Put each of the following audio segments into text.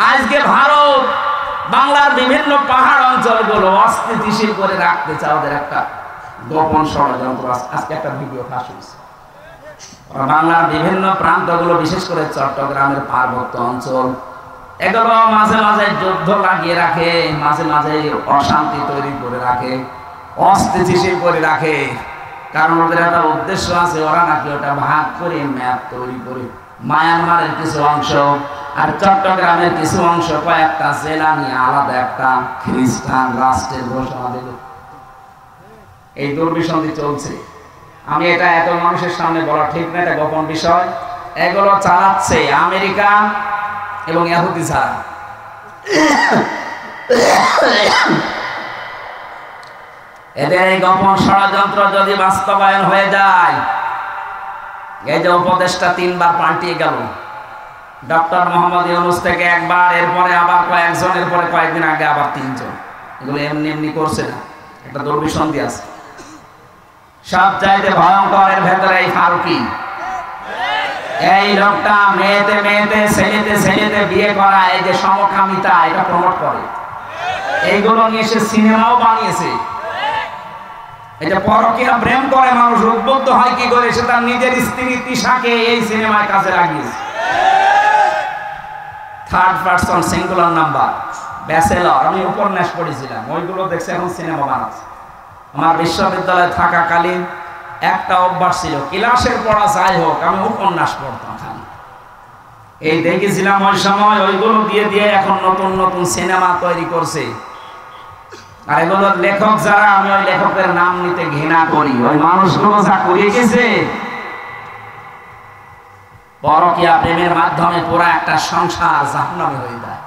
আজকে ভারত বাংলার বিভিন্ন পাহাড় অঞ্চলগুলো অস্থিতিশীল করে রাখতে চায়, ওদের একটা গোপন ষড়যন্ত্র। আজকে একটা ভিডিও ফাঁস হয়েছে, বাংলার বিভিন্ন প্রান্তগুলো বিশেষ করে চট্টগ্রামের পার্বত্য অঞ্চল এগুলো মাঝে মাঝে যুদ্ধ লাগিয়ে রাখে, মাঝে মাঝে অশান্তি তৈরি করে রাখে, অস্থিতিশীল করে রাখে। কারণ ওদের একটা উদ্দেশ্য আছে, ওরা নাকি ওটা ভাগ করে ম্যাপ তৈরি করে মায়ানমারের কিছু অংশ আর চট্টগ্রামের কিছু অংশ কয়েকটা জেলা নিয়ে আলাদা একটা খ্রিস্টান রাষ্ট্রের ঘোষণা দেবে। এই দুর্বিসন্ধি চলছে। আমি এটা এত মানুষের সামনে বলা ঠিক না, এটা গোপন বিষয়। এগুলো চালাচ্ছে আমেরিকা এবং ইহুদি ছাড়া। এদের এই গোপন ষড়যন্ত্র যদি বাস্তবায়ন হয়ে যায়, এই যে উপদেশটা 3 বার পাল্টিয়ে গেল, ডক্টর মোহাম্মদ ইউনূস থেকে একবার, এরপরে আবার কয়েকজন, এরপরে কয়েকদিন আগে আবার 3 জন। এগুলো এমনি এমনি করছে না, একটা দুর্বিসন্ধি আছে। সব চাইতে ভয়ঙ্কর এর ভেতরে এই ফারুকি, এই লোকটা মেয়েতে মেয়েতে ছেলেতে ছেলেতে বিয়ে করা, এই যে সমকামিতা, এটা প্রমোট করে। এইগুলো নিয়ে সে সিনেমাও বানিয়েছে। এটা পরকীয়া প্রেম করে মানুষ উদ্বুদ্ধ হয় কি করে, সে তার নিজের স্ত্রী তিশাকে এই সিনেমায় কাজে লাগিয়েছে। Third person singular number, bachelor, আমি উপন্যাস পড়েছিলাম, ওইগুলো দেখছে এখন সিনেমা বানাচ্ছে। আমার বিশ্ববিদ্যালয়ে থাকাকালীন একটা অভ্যাস ছিল, ক্লাসের পড়া যাই হোক আমি উপন্যাস পড়তাম খালি। এই দেখেছিলাম ওই সময়, ওইগুলো দিয়ে দিয়ে এখন নতুন নতুন সিনেমা তৈরি করছে। আর এগুলোর লেখক যারা, আমি ওই লেখকের নাম নিতে ঘৃণা করি। ওই মানুষগুলো যা করে গেছে, পরকীয়া প্রেমের মাধ্যমে পুরো একটা সংসার জাহান্নামে হয়ে যায়।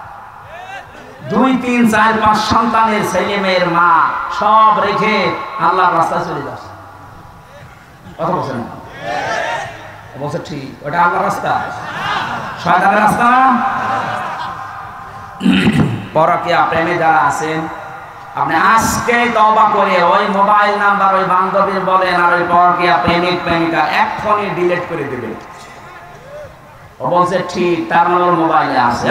2, 3, 4, 5 সন্তানের ছেলে মেয়ের মা সব রেখে আল্লাহর রাস্তায় চলে যাচ্ছে। কথা বলছেন না? বলছে ঠিক, ওটা আল্লাহর রাস্তা, শয়তানের রাস্তা না। পরকীয়া প্রেমে যারা আছেন, আপনি আজকে তওবা করে ওই মোবাইল নাম্বার, ওই বান্ধবীর বলেন আর ওই পরকীয়া প্রেমিক প্রেমিকা এক্ষুনি ডিলিট করে দেবেন। ও বলছে ঠিক, তার মানে ওর মোবাইলে আছে।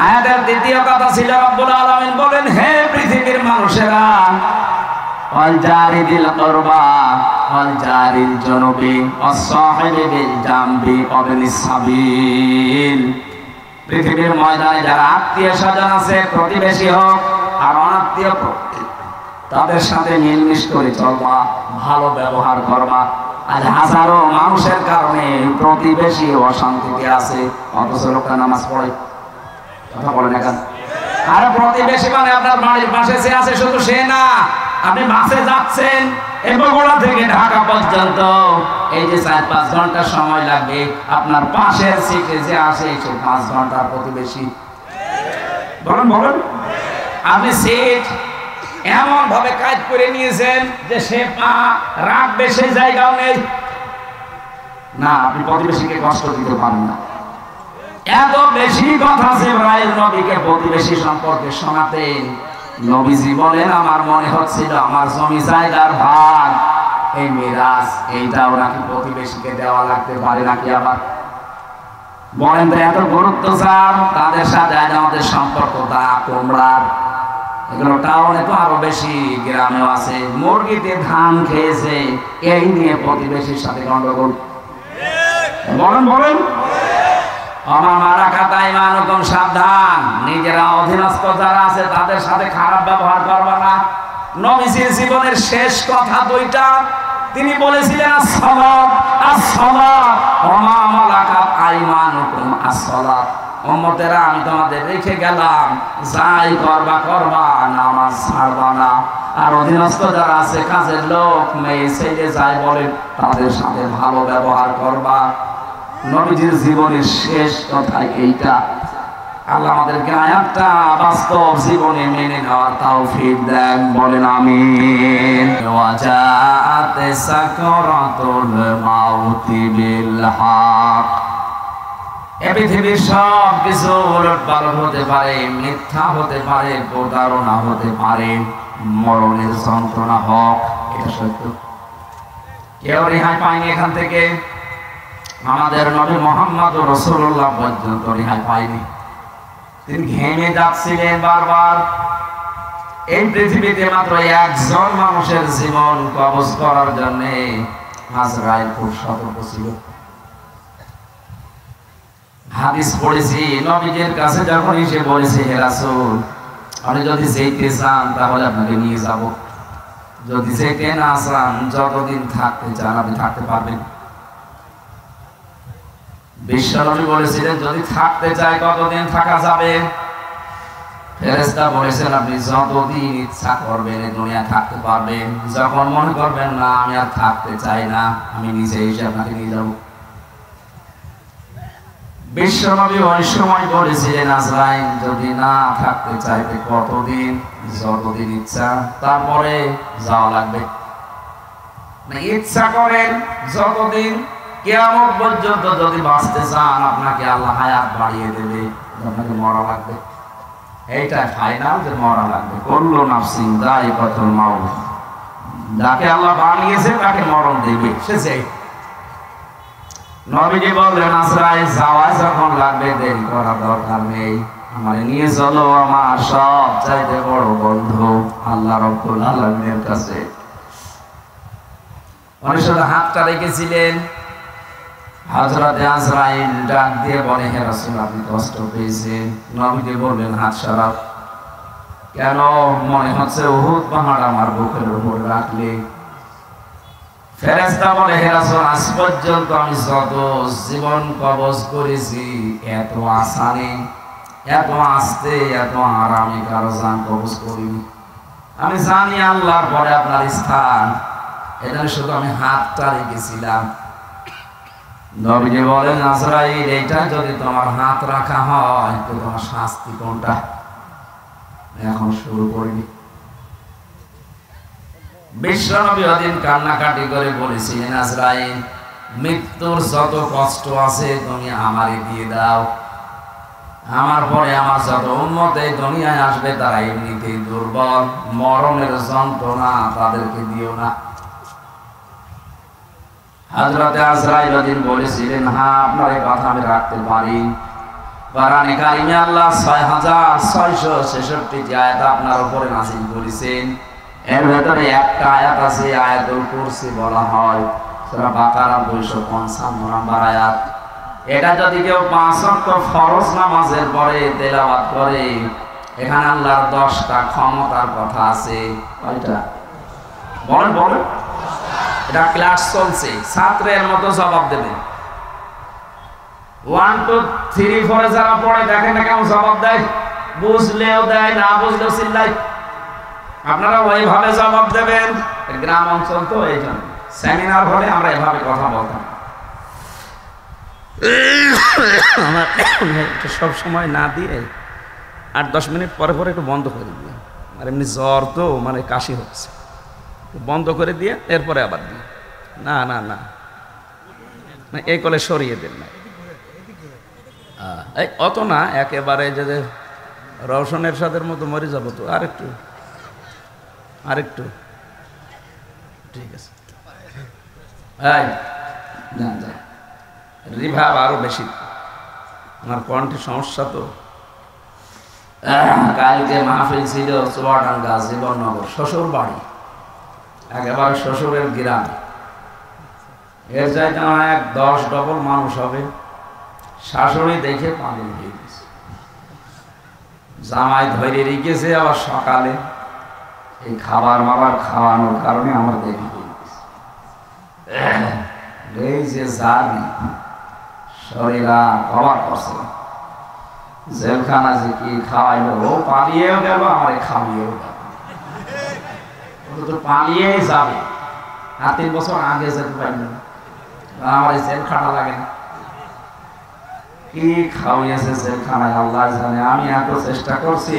আয়াতের দ্বিতীয় কথা ছিল, রব্বুল আলামিন বলেন, হে পৃথিবীর মানুষেরা, ওয়াল জারি বিল কুরবা ওয়াল জারিল জুনুবি ওয়াস সাহিবি বিল জামবি ওয়া বিনিস সাবিল। পৃথিবীর ময়দানে যারা আত্মীয় স্বজন আছে, প্রতিবেশী হোক আর অনাত্মীয়, তাদের সাথে মিলমিশ করে চলবা, ভালো ব্যবহার করবা। আজ হাজারো মানুষের কারণে প্রতিবেশী অশান্তিতে আছে, অথচ লোকটা নামাজ পড়ে। কথা বলেন এখন। আর প্রতিবেশী মানে আপনার বাড়ির পাশে যে আছে, শুধু সে না, আপনি বাসে যাচ্ছেন বগুড়া থেকে ঢাকা পর্যন্ত, এই যে 4-5 ঘন্টা সময় লাগবে, আপনার পাশের সিটে যে আসে সে 5 ঘন্টার প্রতিবেশী। বলেন বলেন, আপনি সিট এমন ভাবে কাজ করে নিয়েছেন যে সে পা রাখবে সেই জায়গাও নেই। না, আপনি প্রতিবেশীকে কষ্ট দিতে পারেন না। এত বেশি কথা জিবরাইল নবীকে প্রতিবেশী সম্পর্কে শোনাতেন। নবীজি বলেন, আমার মনে হচ্ছিল আমার জমি জায়গার ভাগ, এই মিরাস, এইটাও নাকি প্রতিবেশীকে দেওয়া লাগতে পারে নাকি। আবার বলেন তো, এত গুরুত্ব স্যার তাদের সাথে আমাদের সম্পর্ক দা কুমড়ার। এগুলো টাউনে তো আরো বেশি, গ্রামেও আছে। মুরগিতে ধান খেয়েছে, এই নিয়ে প্রতিবেশীর সাথে গন্ডগোল। বলেন বলেন, আমার মারা খাতায় মানুকম, সাবধান, নিজেরা অধীনস্থ যারা আছে তাদের সাথে খারাপ ব্যবহার করবা না। নবীজির জীবনের শেষ কথা 2টা, তিনি বলেছিলেন as-সালাত as-সালাত ওয়া মা মালাকাত আইমানুকুম as-সালাত। উম্মতেরা, আমি তোমাদের রেখে গেলাম, যাই করবা করবা, নামাজ ছাড়বা না। আর অধীনস্থ যারা আছে, কাজের লোক, মেয়ে ছেলে যাই বলে, তাদের সাথে ভালো ব্যবহার করবা। নবীজির জীবনের শেষ কথা এইটা। আল্লাহ আমাদেরকে আয়াতটা বাস্তব জীবনে মেনে নেওয়ার তৌফিক দেন, বলেন আমিন। ওয়াজাআত সাকরাতুল মাউতি বিল হক। এই পৃথিবীর সব কিছু উলটপালট হতে পারে, মিথ্যা হতে পারে, প্রতারণা হতে পারে, মরণের যন্ত্রণা হোক, এটা সত্য। কেউ রেহাই পায়নি এখান থেকে। আমাদের নবী মুহাম্মদ রাসূলুল্লাহ পর্যন্ত রেহাই পায়নি। তিনি ঘেমে যাচ্ছিলেন বারবার। এই পৃথিবীতে মাত্র একজন মানুষের জীবন কবজ করার জন্য আজরাইল খুব সতর্ক ছিল। হাদিস পড়েছি, নবীজির কাছে যখন এসে বলেছে, হে রাসূল, আপনি যদি যেতে চান তাহলে আপনাকে নিয়ে যাব, যদি যেতে না চান, যতদিন থাকতে চান আপনি থাকতে পারবেন। বিশ্বনবী বলেছিলেন, যদি থাকতে চাই কতদিন থাকা যাবে? ফেরেশতা বলেছেন, আপনি যতদিন ইচ্ছা করবেন এই দুনিয়া থাকতে পারবেন। যখন মনে করবেন না আমি আর থাকতে চাই না, আমি নিজে এসে আপনাকে নিয়ে যাব। বিশ্বনবী ওই সময় বলেছিলেন, আজরাইল যদি না থাকতে চাইতে কতদিন? যতদিন ইচ্ছা, তারপরে যাওয়া লাগবে। ইচ্ছা করেন যতদিন, কিয়ামত পর্যন্ত যদি বাঁচতে চান আপনাকে আল্লাহ হায়াত বাড়িয়ে দেবে, আপনাকে মরা লাগবে। এইটাই ফাইনাল, যে মরা লাগবে। কুল্লু নাফসিন যায়িকাতুল মাউত, যাকে আল্লাহ বানিয়েছে তাকে মরণ দেবে, সে সেই। নবীজি বললেন, আজরাইল যাওয়া যখন লাগবে দেরি করার দরকার নেই, আমারে নিয়ে চলো আমার সব চাইতে বড় বন্ধু আল্লাহ রাব্বুল আলামিনের কাছে। মানুষের হাতটা রেখেছিলেন। হযরত আজরাইল ডাক দিয়ে বলে, হে রাসূল, আপনি কষ্ট পেয়েছেন। নবীজি বললেন, হাত সরাও। কেন? মনে হচ্ছে উহুদ পাহাড় আমার বুকের উপর রাখলে। ফেরেশতা বলে, হে রাসূল, আজ পর্যন্ত আমি যত জীবন কবজ করেছি এত আসানে, এত আস্তে, এত আরামে কারো জান কবজ করিনি। আমি জানি আল্লাহর পরে আপনার স্থান, এটা শুধু আমি হাতটা রেখেছিলাম। নবীজি বলেন, আজরাইল, এইটা যদি তোমার হাত রাখা হয় তো তোমার শাস্তি কোনটা? এখন শুরু করিনি। বিশ্বনবী ওদিন কান্নাকাটি করে বলেছিলেন, আজরাইল, মৃত্যুর যত কষ্ট আছে তুমি আমারে দিয়ে দাও। আমার পরে আমার যত উম্মত এই দুনিয়ায় আসবে তারা এমনিতেই দুর্বল, মরণের যন্ত্রণা তাদেরকে দিও না। হযরত আজরাইল ওদিন বলেছিলেন, হ্যাঁ, আপনার এই কথা আমি রাখতে পারি। কোরআনে কারিমে আল্লাহ 6666টি আয়াত আপনার উপরে নাযিল করেছেন। এর ভেতরে একটা আয়াত আছে, আয়াতুল কুরসি বলা হয়, সূরা বাকারা 255 নম্বর আয়াত। এটা যদি কেউ 5 ওয়াক্ত ফরজ নামাজের পরে তেলাওয়াত করে, এখানে আল্লাহর 10টা ক্ষমতার কথা আছে। কয়টা? বলেন বলেন। এটা ক্লাস চলছে, ছাত্রের মতো জবাব দেবেন। 1 2 3 4 যারা পড়ে দেখেন না কেমন জবাব দেয়, বুঝলেও দেয়, না বুঝলেও চিল্লায়। আপনারা ওইভাবে জবাব দেবেন। গ্রাম অঞ্চল তো, এই জন্য সেমিনার হলে আমরা এভাবে কথা বলতাম। আমার সব সময় না দিয়ে 8-10 মিনিট পরে পরে একটু বন্ধ করে দিয়ে, আর এমনি জ্বর তো, মানে কাশি হচ্ছে, বন্ধ করে দিয়ে এরপরে আবার দিই। না না না, এই কলে সরিয়ে দেন না, এই অত না, একেবারে যে রওশনের সাদের মতো মরে যাবো তো। আরেকটু আরেকটু, ঠিক আছে। রিভাব আরো বেশি, আমার কণ্ঠে সমস্যা তো। কালকে মাহফিল ছিল চুয়াডাঙ্গা জীবননগর, শ্বশুর বাড়ি, একেবারে শ্বশুরের গ্রাম। এর চাইতে 10 ডবল মানুষ হবে। শাশুড়ি দেখে পাগল হয়ে গেছে, জামাই ধরে রেখেছে। আবার সকালে এই খাবার মাবার খাওয়ানোর কারণে আমার দেরি হয়ে গেছে। এই যে জানি শরীরা অবাক করছে, জেলখানা যে কি খাওয়াইলো, ও পালিয়েও গেল, আমার খাওয়িয়েও গেল। তো পালিয়েই যাবে, আর 3 বছর আগে যেতে পারল না, আমার এই জেল খাটা লাগে না। কি খাওয়াইছে জেলখানায় আল্লাহ জানে। আমি এত চেষ্টা করছি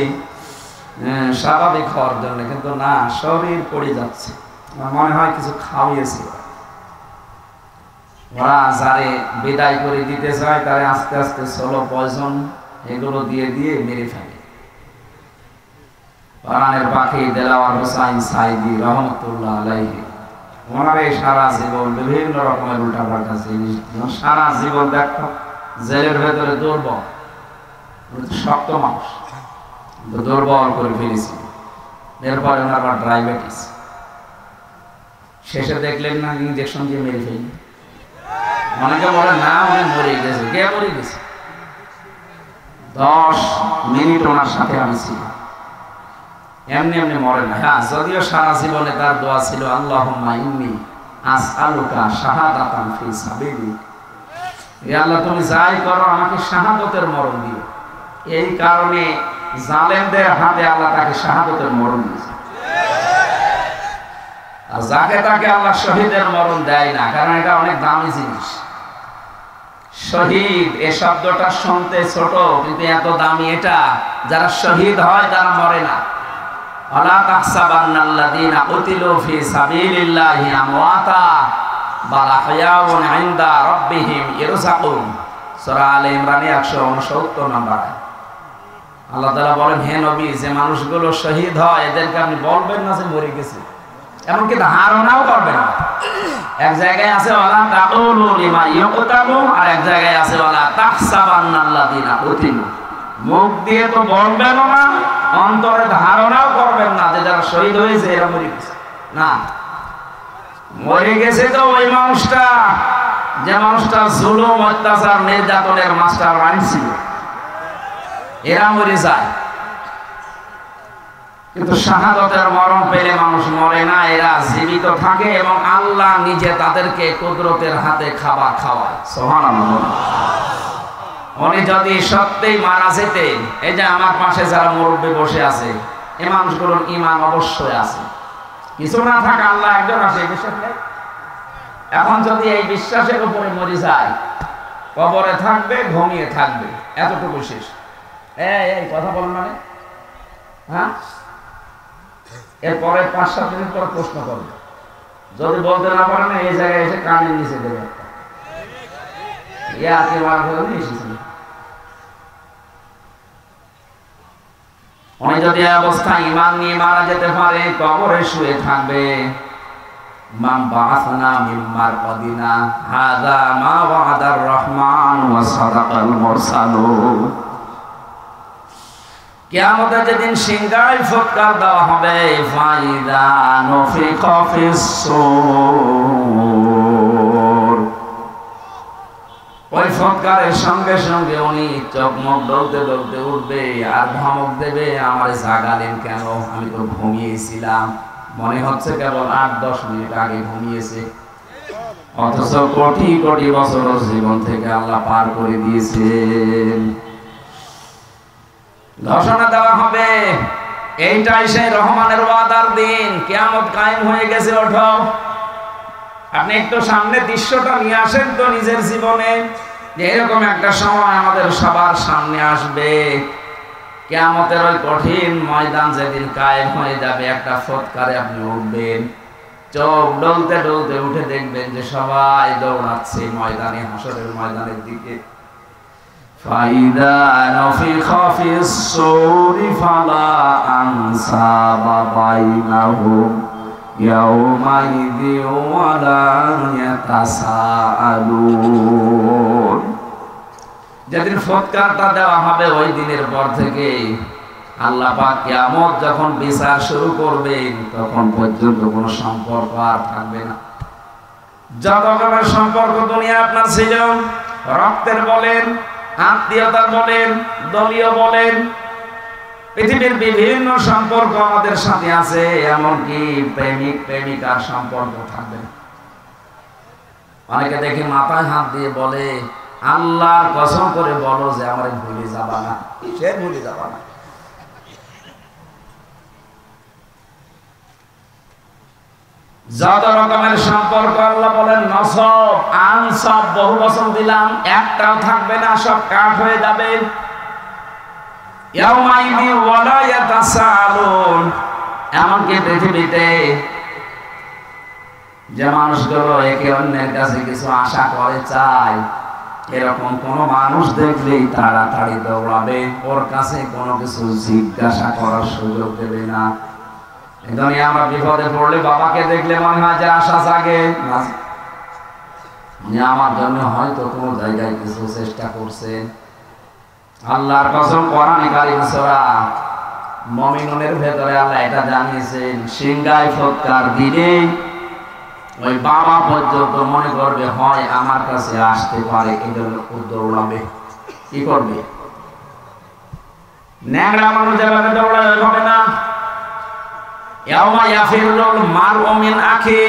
স্বাভাবিক হওয়ার জন্য, কিন্তু না, শরীর পড়ে যাচ্ছে। মনে হয় কিছু খাওয়াইছে। ওরা যারে বিদায় করে দিতে চায় তারে আস্তে আস্তে স্লো পয়জন এগুলো দিয়ে দিয়ে মেরে ফেলে। কোরআনের পাখি দেলাওয়ার হোসাইন সাইদি রহমতুল্লাহ আলাইহি ওনার এই সারা জীবন বিভিন্ন রকমের উল্টাপাল্টা জিনিস, সারা জীবন দেখো জেলের ভেতরে দুর্বল, শক্ত মানুষ দুর্বল করে ফেলেছিল। এরপরে ওনার আবার ডায়াবেটিস, শেষে দেখলেন না ইঞ্জেকশন দিয়ে মেরে ফেলি। অনেকে বলে না অনেক মরে গেছে, কে মরে গেছে? 10 মিনিট ওনার সাথে আমি ছিলাম, এমনি এমনি মরে না। হ্যাঁ, যদিও সারা জীবনে তার দোয়া ছিল আল্লাহুম্মা ইন্নী আসআলুকা শাহাদাতান ফি সাবিলিক, হে আল্লাহ তুমি যাই করো আমাকে শাহাদতের মরণ দিও। এই কারণে জালেমদের হাতে আল্লাহ তাকে শাহাদতের মরণ দিয়েছে, আর যাকে তাকে আল্লাহ শহীদের মরণ দেয় না, কারণ এটা অনেক দামি জিনিস। শহীদ এই শব্দটা শুনতে ছোট কিন্তু এত দামি এটা, যারা শহীদ হয় তারা মরে না। আলা তাহসাবান্নাল্লাযীনা কুতিলু ফি সাবিলিল্লাহি আমওয়াতা বাল আহয়াউন ইনদা রাব্বিহিম ইরযাকুন, সূরা আলে ইমরানের 169 নম্বর আয়াত। আল্লাহ তাআলা বলেন, হে নবী, যে মানুষগুলো শহীদ হয় এদেরকে আপনি বলবেন না যে মরে গেছে, এমনকি ধারণাও করবেন না। এক জায়গায় আছে ওয়ালা তাকুলু লিমা ইয়াকুতালু, আর এক জায়গায় আছে ওয়ালা তাহসাবান্নাল্লাযীনা কুতিলু। মুখ দিয়ে তো বলবেন না, অন্তরে ধারণাও করবেন না যে যারা শহীদ হয়েছে এরা মরে গেছে। না, মরে গেছে তো ওই মানুষটা, যে মানুষটা জুলুম অত্যাচার নির্যাতনের মাস্টার মাইন্ড ছিল, এরা মরে যায়। কিন্তু শাহাদাতের মরণ পেলে মানুষ মরে না, এরা জীবিত থাকে এবং আল্লাহ নিজে তাদেরকে কুদরতের হাতে খাবার খাওয়ায়। সুবহানাল্লাহ। উনি যদি সত্যিই মারা যেতেন, এই যে আমার পাশে যারা মুরব্বী বসে আছে, এই মানুষগুলোর ঈমান অবশ্যই আছে। কিছু না থাকা আল্লাহ একজন আছে, এই বিশ্বাস নেই। এখন যদি এই বিশ্বাসের উপরে মরে যায়, কবরে থাকবে, ঘুমিয়ে থাকবে, এতটুকু শেষ। এই কথা বলেন মানে, হ্যাঁ, এরপরে 5-7 মিনিট পর প্রশ্ন করবে, যদি বলতে না পারেন এই জায়গায় এসে কানের নিচে দেবে একটা উনি যদি অবস্থায় ঈমান নিয়ে মারা যেতে পারে, কবরে শুয়ে থাকবে। মান বাআসনা মিন মারকাদিনা হাযা মা ওয়াদার রহমান ওয়া সাদাকাল মুরসালুন। কিয়ামতের যেদিন সিংহায় ফুৎকার দেওয়া হবে, ফাইদা নুফিখা ফিস সূর, ওই ফুৎকারের সঙ্গে সঙ্গে উনি চকমক ডলতে ডলতে উঠবে আর ধমক দেবে, আমার জাগালেন কেন, আমি তো ঘুমিয়েছিলাম। মনে হচ্ছে কেবল 8-10 মিনিট আগে ঘুমিয়েছে, অথচ কোটি কোটি বছর জীবন থেকে আল্লাহ পার করে দিয়েছেন। ঘোষণা দেওয়া হবে, এইটাই সেই রহমানের ওয়াদার দিন, কিয়ামত কায়েম হয়ে গেছে, ওঠো। আপনি একটু সামনে দৃশ্যটা নিয়ে আসেন তো নিজের জীবনে, যে এরকম একটা সময় আমাদের সবার সামনে আসবে, কিয়ামতের ওই কঠিন ময়দান যেদিন কায়েম হয়ে যাবে, একটা ফুৎকারে আপনি উঠবেন, চোখ ডলতে ডলতে উঠে দেখবেন যে সবাই দৌড়াচ্ছে ময়দানে, হাসরের ময়দানের দিকে। ফাইদা নুফিখা ফিস সূরি ফালা আনসাবা বাইনাহুম ইয়াউমাইযিন ওয়ালা ইয়াতাসাআলুন। যেদিন ফুৎকারটা দেওয়া হবে ওই দিনের পর থেকে আল্লাহ পাক কিয়ামত যখন বিচার শুরু করবেন, তখন পর্যন্ত কোনো সম্পর্ক আর থাকবে না। যত রকমের সম্পর্ক দুনিয়া আপনার ছিল, রক্তের বলেন, আত্মীয়তার বলেন, দলীয় বলেন, পৃথিবীর বিভিন্ন সম্পর্ক আমাদের সাথে আছে, এমনকি প্রেমিক প্রেমিকার সম্পর্ক থাকবে না। অনেকে দেখি মাথায় হাত দিয়ে বলে, আল্লাহর কসম করে বলো যে আমারে ভুলে যাবা না, সে ভুলে যাবা না। যত রকমের সম্পর্ক আল্লাহ বলেন নসব আনসব, বহু বচন দিলাম, একটাও থাকবে না, সব কাট হয়ে যাবে। ইয়াউমাইযিন ওয়ালা ইয়াতাসাআলুন। এমনকি পৃথিবীতে যে মানুষগুলো একে অন্যের কাছে কিছু আশা করে, চায়, এরকম কোন মানুষ দেখলেই তাড়াতাড়ি দৌড়াবে, ওর কাছে কোনো কিছু জিজ্ঞাসা করার সুযোগ দেবে না। এজন্য আমরা বিপদে পড়লে বাবাকে দেখলে মনে হয় যে আশা জাগে না, উনি আমার জন্য হয়তো কোনো জায়গায় কিছু চেষ্টা করছেন। আল্লাহর কসম, কোরআনে কারীম সূরা মুমিনুনের ভেতরে আল্লাহ এটা জানিয়েছেন, সিংহায় ফটকার দিনে ওই বাবা পর্যন্ত মনে করবে হয় আমার কাছে আসতে পারে, এজন্য দৌড়াবে। কি করবে? ন্যাংরা মানুষ যেভাবে দৌড়াবে হবে না। ইয়াউমা ইয়াফিরুল মারউ মিন আখি,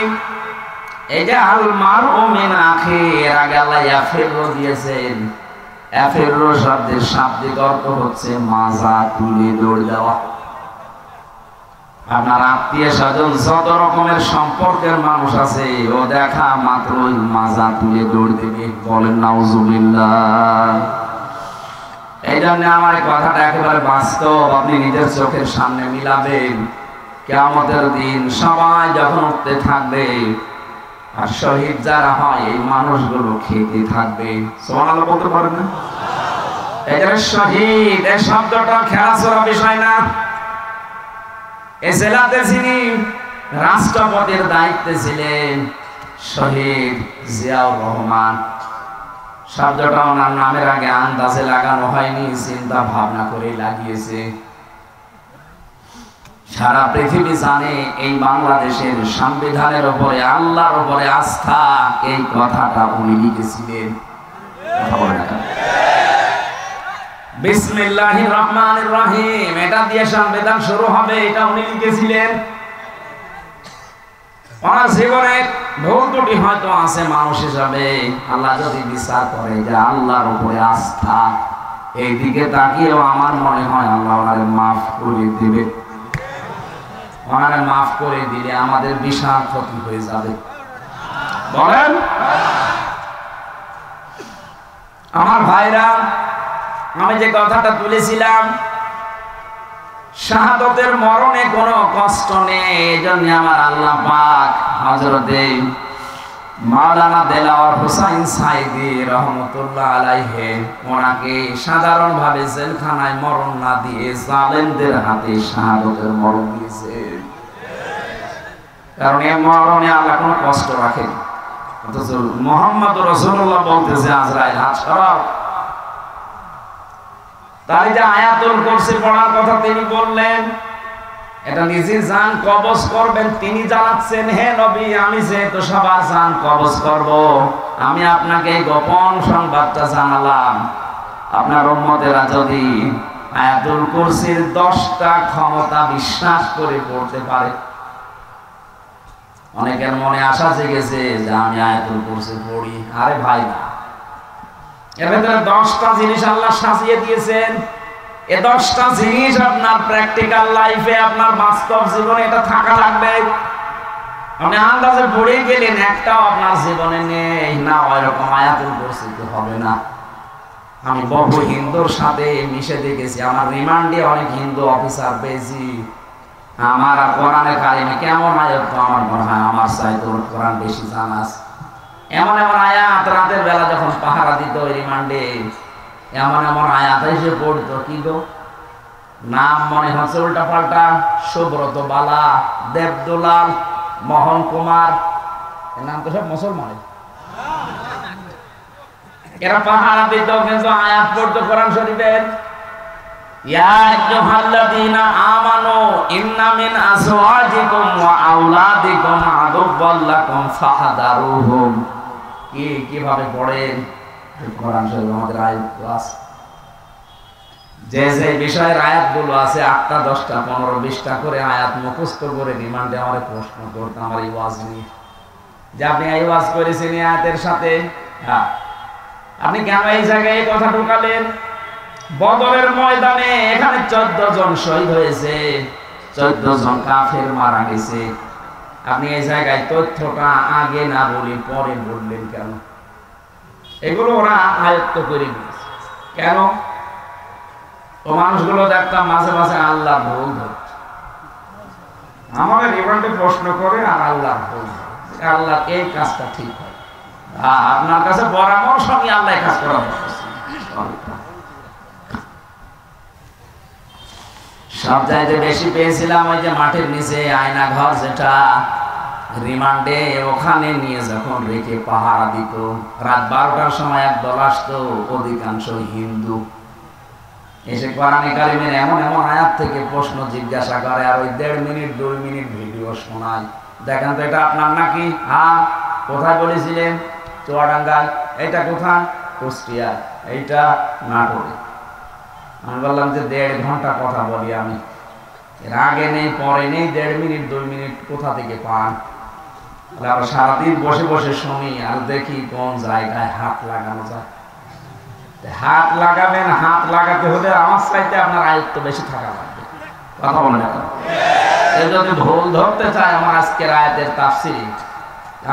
এই যে আল মারউ মিন আখি, এর আগে আল্লাহ ইয়াফিরু দিয়েছেন। ইয়াফিরু শব্দের শাব্দিক অর্থ হচ্ছে মাজা তুলে দৌড় দেওয়া। আপনার আত্মীয় স্বজন যত রকমের সম্পর্কের মানুষ আছে, ও দেখা মাত্রই মাজা তুলে দৌড় দেবে। বলেন নাউজুবিল্লাহ। এই জন্য আমার এই কথাটা একেবারে বাস্তব, আপনি নিজের চোখের সামনে মিলাবেন। কিয়ামতের দিন সবাই যখন উঠতে থাকবে, আর শহীদ যারা হয় এই মানুষগুলো খেতে থাকবে। সুবহানাল্লাহ বলতে পারেন না? এই যে শহীদ, এই শব্দটা খেলাধুলা বিষয় না। এই জেলাতে যিনি রাষ্ট্রপতির দায়িত্বে ছিলেন, শহীদ জিয়াউর রহমান, শব্দটা ওনার নামের আগে আন্দাজে লাগানো হয়নি, চিন্তা ভাবনা করে লাগিয়েছে। সারা পৃথিবী জানে এই বাংলাদেশের সংবিধানের উপরে, আল্লাহর উপরে আস্থা, এই কথাটা উনি লিখেছিলেন। বিসমিল্লাহির রহমানির রহিম, এটা দিয়ে সংবিধান শুরু হবে, এটা উনি লিখেছিলেন। ওনার জীবনে ভুল ত্রুটি হয়তো আছে মানুষ হিসাবে, আল্লাহ যদি বিচার করে যে আল্লাহর উপরে আস্থা, এই দিকে তাকিয়েও আমার মনে হয় আল্লাহ ওনারে মাফ করে দিবে। ওনারে মাফ করে দিলে আমাদের বিশাল ক্ষতি হয়ে যাবে। বলেন আমার ভাইরা, আমি যে কথাটা তুলেছিলাম, শাহাদতের মরণে কোনো কষ্ট নেই। এজন্য আমার আল্লাহ পাক হযরতে মাওলানা দেলাওয়ার হোসাইন সাইদি রহমতুল্লাহ আলাইহি ওনাকে সাধারণভাবে জেলখানায় মরণ না দিয়ে জালেমদের হাতে শাহাদতের মরণ দিয়েছেন। কারণ এই মরণে আল্লাহ কোনো কষ্ট রাখেন। অথচ মুহাম্মদ রাসূলুল্লাহ বলতেছে আজরাইল হাত সরাও। তাই যে আয়াতুল কুরসি পড়ার কথা তিনি বললেন, এটা নিজে জান কবজ করবেন, তিনি জানাচ্ছেন, হে নবী আমি যেহেতু সবার জান কবজ করব, আমি আপনাকে গোপন সংবাদটা জানালাম। আপনার উম্মতেরা যদি আয়াতুল কুরসির 10টা ক্ষমতা বিশ্বাস করে পড়তে পারে, অনেকের মনে আশা জেগেছে যে আমি আয়াতুল কুরসি পড়ি। আরে ভাই না, এর ভেতরে 10টা জিনিস আল্লাহ সাজিয়ে দিয়েছেন। এই 10টা জিনিস আপনার প্র্যাকটিক্যাল লাইফে, আপনার বাস্তব জীবনে এটা থাকা লাগবে। আপনি আন্দাজে পড়ে গেলেন, একটাও আপনার জীবনে নেই না, ওইরকম আয়াতুল কুরসি তো হবে না। আমি বহু হিন্দুর সাথে মিশে দেখেছি, আমার রিমান্ডে অনেক হিন্দু অফিসার পেয়েছি। আমার কোরআনে কারিমে কেমন আয়াত, তো আমার মনে হয় আমার চাইতে কোরআন বেশি জানাস। এমন এমন আয়াত রাতের বেলা যখন পাহারা দিত রিমান্ডে, এমন এমন আয়াত এসে পড়তো, কি গো নাম মনে হচ্ছে উল্টা পাল্টা, সুব্রত বালা, দেবদুলাল, মোহন কুমার, এর নাম তো সব মুসলমানের। এরা পাহারা দিত কিন্তু আয়াত পড়তো কোরআন শরীফের। ইয়া আইয়ুহাল্লাযীনা আমানু ইন্না মিন আজওয়াজিকুম ওয়া আওলাদিকুম আদুওয়াল লাকুম ফাহদারুহুম। কিভাবে পড়েন কোরআন শরীফ? আমাদের আয়াত আছে, যে যে বিষয়ের আয়াতগুলো আছে 8টা 10টা 15 20টা করে আয়াত মুখস্থ করে রিমান্ডে আমারে প্রশ্ন করতে, আমার এই ওয়াজ নিয়ে, যে আপনি এই ওয়াজ করেছেন এই আয়াতের সাথে, হ্যাঁ আপনি কেন এই জায়গায় এই কথা ঢুকালেন? বদরের ময়দানে এখানে 14 জন শহীদ হয়েছে, 14 জন কাফের মারা গেছে। আপনি এই জায়গায় তথ্যটা আগে না বলে পরে বললেন কেন? এগুলো ওরা আয়ত্ত করে নিয়েছে। কেন? ও মানুষগুলো দেখতাম মাঝে মাঝে আল্লাহ ভুল ধরছে, আমাদের রিমান্ডে প্রশ্ন করে আর আল্লাহ ভুল, আল্লাহ এই কাজটা ঠিক হয়, আপনার কাছে পরামর্শ নিয়ে আল্লাহ এই কাজ করা। সব চাইতে বেশি পেয়েছিলাম ওই যে মাঠের নিচে আয়না ঘর, যেটা রিমান্ডে, ওখানে নিয়ে যখন রেখে পাহারা দিত। রাত 12টার সময় এক দল আসতো, অধিকাংশ হিন্দু, এসে কোরআনে কারিমের এমন এমন আয়াত থেকে প্রশ্ন জিজ্ঞাসা করে, আর ওই 1.5 মিনিট 2 মিনিট ভিডিও শোনায়। দেখেন তো এটা আপনার নাকি? হ্যাঁ। কোথায় বলেছিলেন? চুয়াডাঙ্গায়। এটা কোথায়? কুষ্টিয়ায়। এইটা নাটোরে। আমি বললাম যে 1.5 ঘন্টা কথা বলি আমি, এর আগে নেই পরে নেই, 1.5 মিনিট 2 মিনিট কোথা থেকে পান? আমরা সারাদিন বসে বসে শুনি আর দেখি কোন জায়গায় হাত লাগানো যায়। হাত লাগাবেন, হাত লাগাতে হলে আমার চাইতে আপনার আয়ত্ত বেশি থাকা লাগবে। কথা বলে না, যদি ভুল ধরতে চায় আমার আজকের আয়াতের তাফসীর,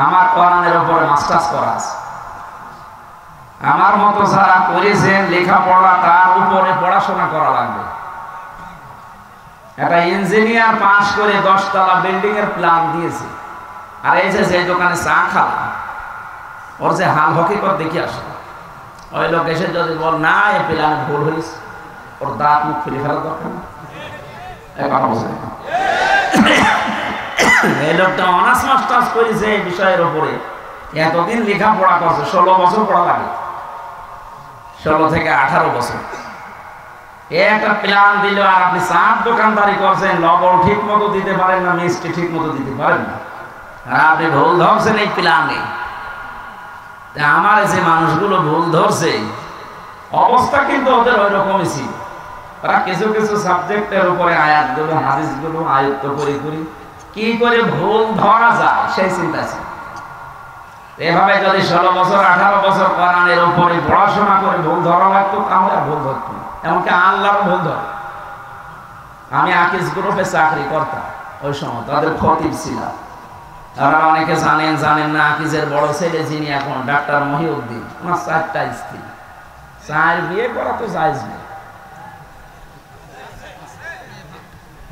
আমার কোরআনের উপরে মাস্টার্স করা আছে। আমার মতো যারা করেছেন লেখাপড়া, তার উপরে পড়াশোনা করা লাগবে। একটা ইঞ্জিনিয়ার পাস করে 10 তলা বিল্ডিং এর প্ল্যান দিয়েছে, আর এই যে দোকানে চা খাওয়া, ওর যে হাল হকিকত দেখি আসে, ওই লোক এসে যদি বল না এই প্ল্যানে ভুল হয়েছে, ওর দাঁত মুখ ফেলে ফেলা দরকার না। এই লোকটা অনার্স মাস্টার্স করেছে এই বিষয়ের উপরে, এতদিন লেখাপড়া করছে, 16 বছর পড়া লাগে, 16 থেকে 18 বছর। একটা প্ল্যান দিল, আর আপনি চার দোকানদারি করছেন, লবণ ঠিক মতো দিতে পারেন না, মিষ্টি ঠিক মতো দিতে পারেন না, আর আপনি ভুল ধরছেন এই প্ল্যানে। আমার যে মানুষগুলো ভুল ধরছে, অবস্থা কিন্তু ওদের ওই রকমই ছিল। তারা কিছু কিছু সাবজেক্টের উপরে আয়াতগুলো হাদিসগুলো আয়ত্ত করে কি করে ভুল ধরা যায় সেই চিন্তা ছিল। এভাবে যদি 16 বছর 18 বছর কোরআনের উপরে পড়াশোনা করে ভুল ধরা লাগতো, তাহলে ভুল ধরতো না। এমনকি আল্লাহর ভুল ধরে। আমি আকিজ গ্রুপে চাকরি করতাম ওই সময়, তাদের খতিব ছিলাম। তারা অনেকে জানেন না, আকিজের বড় ছেলে যিনি এখন ডাক্তার মহিউদ্দিন, ওনার 4টা স্ত্রী, 4 বিয়ে করা তো জায়েজ নেই।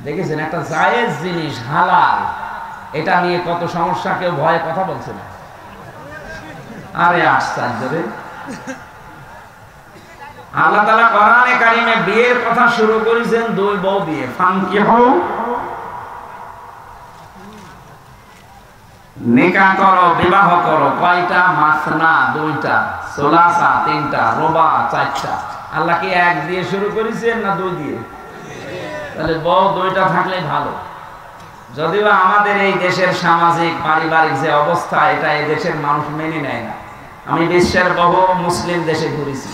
দেখেছেন, একটা জায়েজ জিনিস হালাল, এটা নিয়ে কত সমস্যা, কেউ ভয়ে কথা বলছে না। আরে আশ্চর্য রে! আল্লাহ তাআলা কোরআনে কারিমে বিয়ের কথা শুরু করেছেন 2 বউ দিয়ে, ফানকিহু, নিকাহ করো, বিবাহ করো। কয়টা? মাসনা 2টা, সুলাসা 3টা, রুবা 4টা। আল্লাহ কি 1 দিয়ে শুরু করেছেন না 2 দিয়ে? তাহলে বউ 2টা থাকলে ভালো। যদিও আমাদের এই দেশের সামাজিক পারিবারিক যে অবস্থা, এটা এই দেশের মানুষ মেনে নেয় না। আমি বিশ্বের বহু মুসলিম দেশে ঘুরেছি,